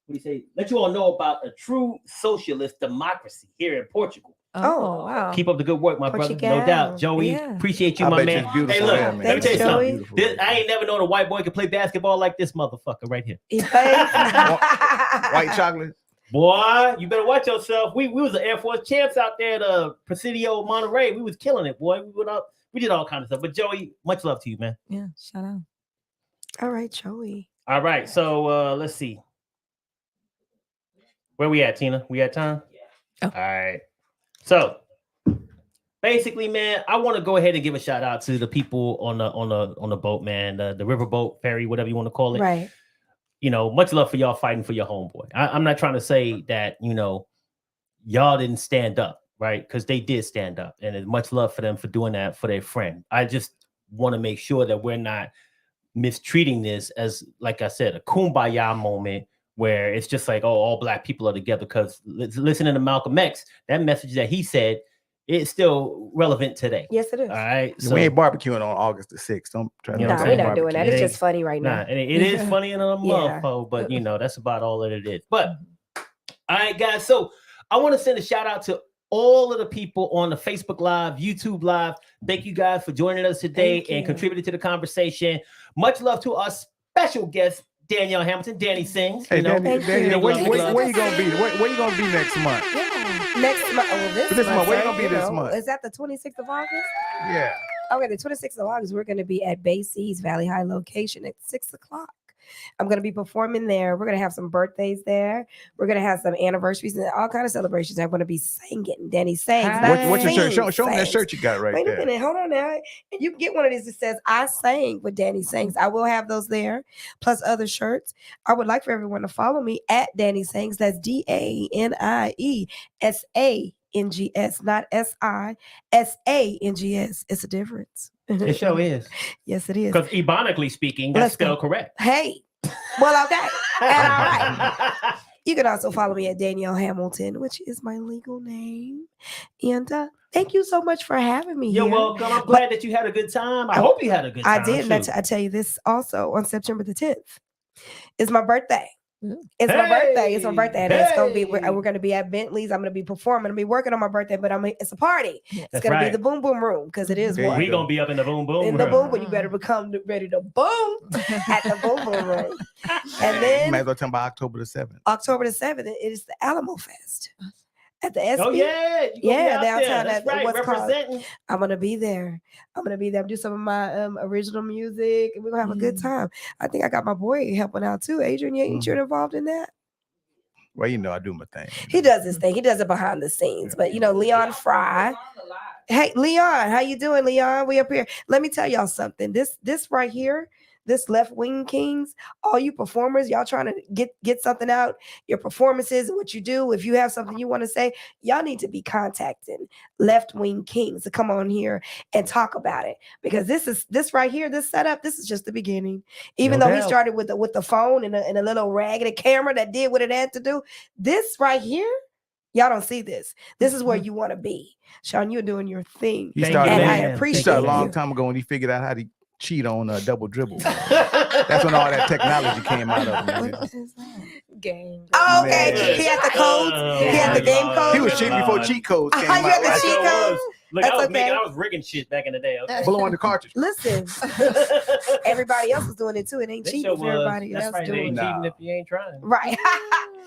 what do you say? Let you all know about a true socialist democracy here in Portugal. Oh, wow. Keep up the good work, my brother. No Portugal. doubt. Joey, Yeah. appreciate you, I my bet man. you it's beautiful Hey, look, there, man. let me tell you Thanks, something. Joey. Beautiful This, there. I ain't never known a white boy could play basketball like this motherfucker right here. He plays. White chocolate. Boy, you better watch yourself. We was the Air Force champs out there at Presidio Monterey. We was killing it, boy. We went up, we did all kinds of stuff. But Joey, much love to you, man. Yeah, shout out. All right, Joey. All right, so let's see. Where we at, Tina? We at time? Oh. All right. So basically, man, I want to go ahead and give a shout out to the people on the boat, man, the riverboat, ferry, whatever you want to call it. Right. You know, much love for y'all fighting for your homeboy. I'm not trying to say that, you know, y'all didn't stand up, right? Because they did stand up, and much love for them for doing that for their friend. I just want to make sure that we're not mistreating this as, like I said, a kumbaya moment where it's just like, oh, all black people are together. Because listening to Malcolm X, that message that he said, it's still relevant today. Yes, it is. All right. We ain't barbecuing on August the 6th. Don't try to You know Nah, what we're I'm not saying? doing that. It It's ain't- just funny right Nah, now. and it is funny in a Yeah. motherfucker, but you know, that's about all that it is. But all right, guys. So I want to send a shout out to all of the people on the Facebook Live, YouTube Live. Thank you guys for joining us today Thank and you. contributing to the conversation. Much love to our special guest, Danielle Hamilton. Danny sings. Hey, You know, Daniel, Thank you. where Love. you gonna be? Where you gonna be next month? Next month. Oh, this This month, where you sir, gonna be this month? Is that the 26th of August? Yeah. Okay, the 26th of August, we're going to be at Bay C's Valley High location at 6 o'clock. I'm going to be performing there. We're going to have some birthdays there. We're going to have some anniversaries and all kinds of celebrations. I'm going to be singing. Danny sings. not What's your shirt? sings, Show me that sings. shirt you got right Wait a there. minute. Hold on now. And you can get one of these that says, I sang with Danny Sings. I will have those there, plus other shirts. I would like for everyone to follow me at Danny Sings. That's DANIESANGS, not SISANGS. It's a difference. It sure is. Yes, it is. Because ebonically speaking, that's Let's go. spelled correct. Hey, well, okay. And all right. You can also follow me at Danielle Hamilton, which is my legal name. And thank you so much for having me You're here. welcome. I'm glad that you had a good time. I hope you had a good I time. did. And too. I tell you this also on September the 10th. It's my birthday. Mm. It's my birthday. It's my birthday. And it's gonna be Hey. we're gonna be at Bentley's. I'm gonna be performing. I'm gonna be working on my birthday, but it's a party. It's That's gonna right. be the boom boom room because it is There you one. We gonna be up in the boom boom In the room. boom, but you better become ready to boom at the boom boom room. And You then might as well tell about October the 7th. October the 7th, it is the Alamo Fest at the SB. Oh yeah, you gonna be Yeah, out downtown there. at That's right. what's called- Representing. I'm gonna be there. I'm do some of my original music, and we're gonna have a good time. I think I got my boy helping out too. Adrian, ain't you involved in that? Well, you know I do my thing. He does his thing. He does it behind the scenes. But you know, Leon Fry. Hey, Leon, how you doing, Leon? We up here. Let me tell y'all something. This right here, this Left Wing Kings, all you performers, y'all trying to get something out, your performances, what you do. If you have something you want to say, y'all need to be contacting Left Wing Kings to come on here and talk about it, because this right here, this setup, this is just the beginning. Even though he started with the phone and a little raggedy camera that did what it had to do, this right here, y'all don't see this. This is where you want to be. Sean, you're doing your thing. He started, and I he appreciate started a long you. time ago when he figured out how to cheat on a double dribble. That's when all that technology came out of him. What is that? Game. Oh, okay. Man. He had the codes. He had the game codes. He was cheating before cheat codes came You out. had the right? cheat codes. Look, That's I was rigging shit back in the day. Okay. Blowing the cartridge. Listen, everybody else is doing it too. It ain't They cheating sure for everybody That's else right. They doing ain't it. cheating if you ain't trying. Right.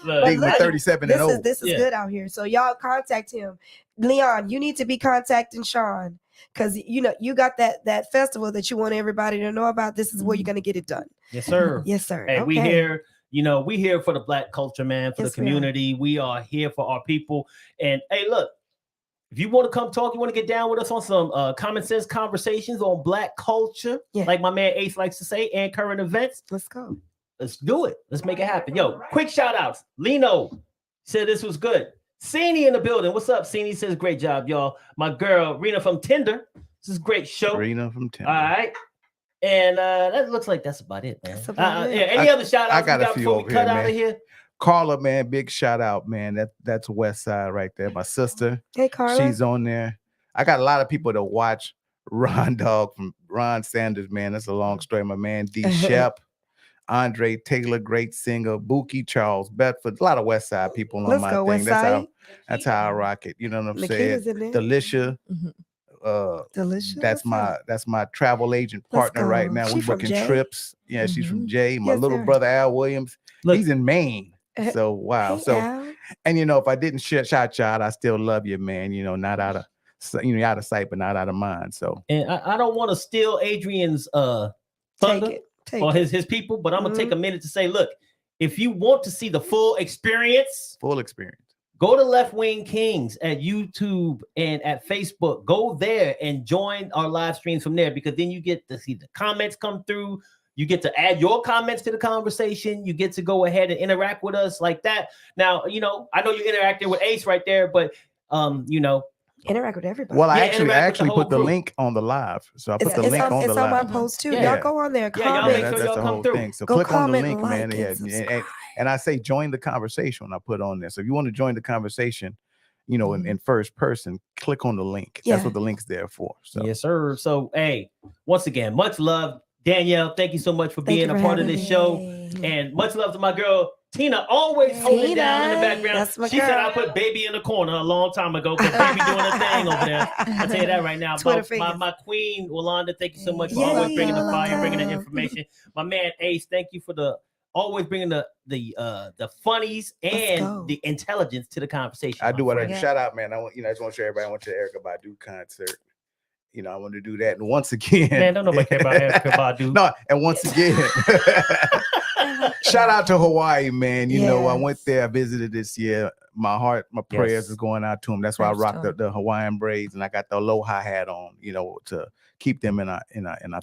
Look, They went look, 37 and 0. This is Yeah. good out here. So y'all contact him. Leon, you need to be contacting Sean, because you got that festival that you want everybody to know about. This is where you're gonna get it done. Yes, sir. Yes, sir. Hey, we Okay. here. We here for the Black culture, man, for Yes, the we are. community. We are here for our people. And hey, look, if you want to come talk, you want to get down with us on some common sense conversations on Black culture, Yeah. like my man Ace likes to say, and current events, Let's go. let's do it. Let's make it happen. Yo, quick shout outs. Lino said this was good. Sini in the building. What's up? Sini says, great job, y'all. My girl, Rena from Tinder. This is a great show. Rena from Tinder. All right. And that looks like that's about it, man. That's about it. Yeah, any other shout outs I got a few before we over cut here, out of man. here? Carla, man, big shout out, man. That's West Side right there. My sister, Hey, Carla. she's on there. I got a lot of people to watch. Ron Dog from Ron Sanders, man. That's a long story. My man D Shep, Andre Taylor, great singer, Buki, Charles Bedford, a lot of West Side people on Let's my go, thing. West Side. That's how I rock it. You know what I'm Nikita's saying? in there. Delicia. Mhm. Delicious. That's my travel agent Let's partner right go. now. She We from booking Jay? trips. Yeah, she's from Jay. My Yes, little sir. brother Al Williams, Look. he's in Maine. So wow. Hey, So Al. and if I didn't shout you out, I still love you, man. Not out of out of sight, but not out of mind. So And I don't want to steal Adrian's thunder Take it. Take or it. his people, but I'm gonna take a minute to say, look, if you want to see the full experience, full experience. go to Left Wing Kings at YouTube and at Facebook. Go there and join our live streams from there, because then you get to see the comments come through. You get to add your comments to the conversation. You get to go ahead and interact with us like that. Now, I know you're interacting with Ace right there, but Interact with everybody. Well, I Yeah, actually interact with the put whole the crew. link on the live. So I put It's, the it's link on, on it's the on my live. post too. Yeah. Y'all go on there. Yeah, y'all Comment. make sure that's y'all the come whole through. thing. So Go click on the comment, link, like, man. and Yeah, subscribe. and I say join the conversation when I put on there. So if you want to join the conversation, in first person, click on the link. Yeah. That's what the link's there for. So Yes, sir. So, hey, once again, much love, Danielle. Thank you so much for Thank being you a for part of having this me. show, and much love to my girl Tina, always holding it down in the Tina, background. that's my She said girl. I put baby in the corner a long time ago, but baby doing a thing over there. I tell you that right now. Twitter My fingers. queen, Yolanda, thank you so much for Yay, always bringing the fire, bringing the Yolanda. information. My man Ace, thank you for always bringing the funnies Let's and go. the intelligence to the conversation. I my do what I friend. shout out, man. I just want to show everybody. I went to Erykah Badu concert. I want to do that. And once again, Man, don't nobody care about Erykah Badu. No, and once again, shout out to Hawaii, man. I went there, I visited this year. My heart, my prayers Yes. is going out to them. That's why I rocked Touchstone. the Hawaiian braids, and I got the aloha hat on, to keep them in our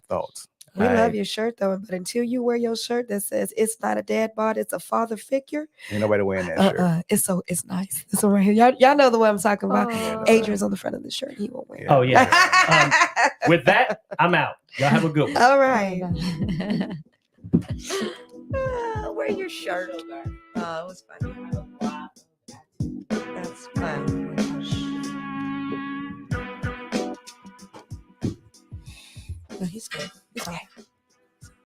thoughts. We All love right. your shirt though, but until you wear your shirt that says it's not a dad bod, it's a father figure. Ain't nobody wearing that shirt. It's nice. This one right here. Y'all know the one I'm talking about. Aw. Adrian's on the front of the shirt. He won't wear it. Oh, yeah. With that, I'm out. Y'all have a good one. All right. Wear your shirt. Oh, it was fun. That's fun. No, he's good. He's okay.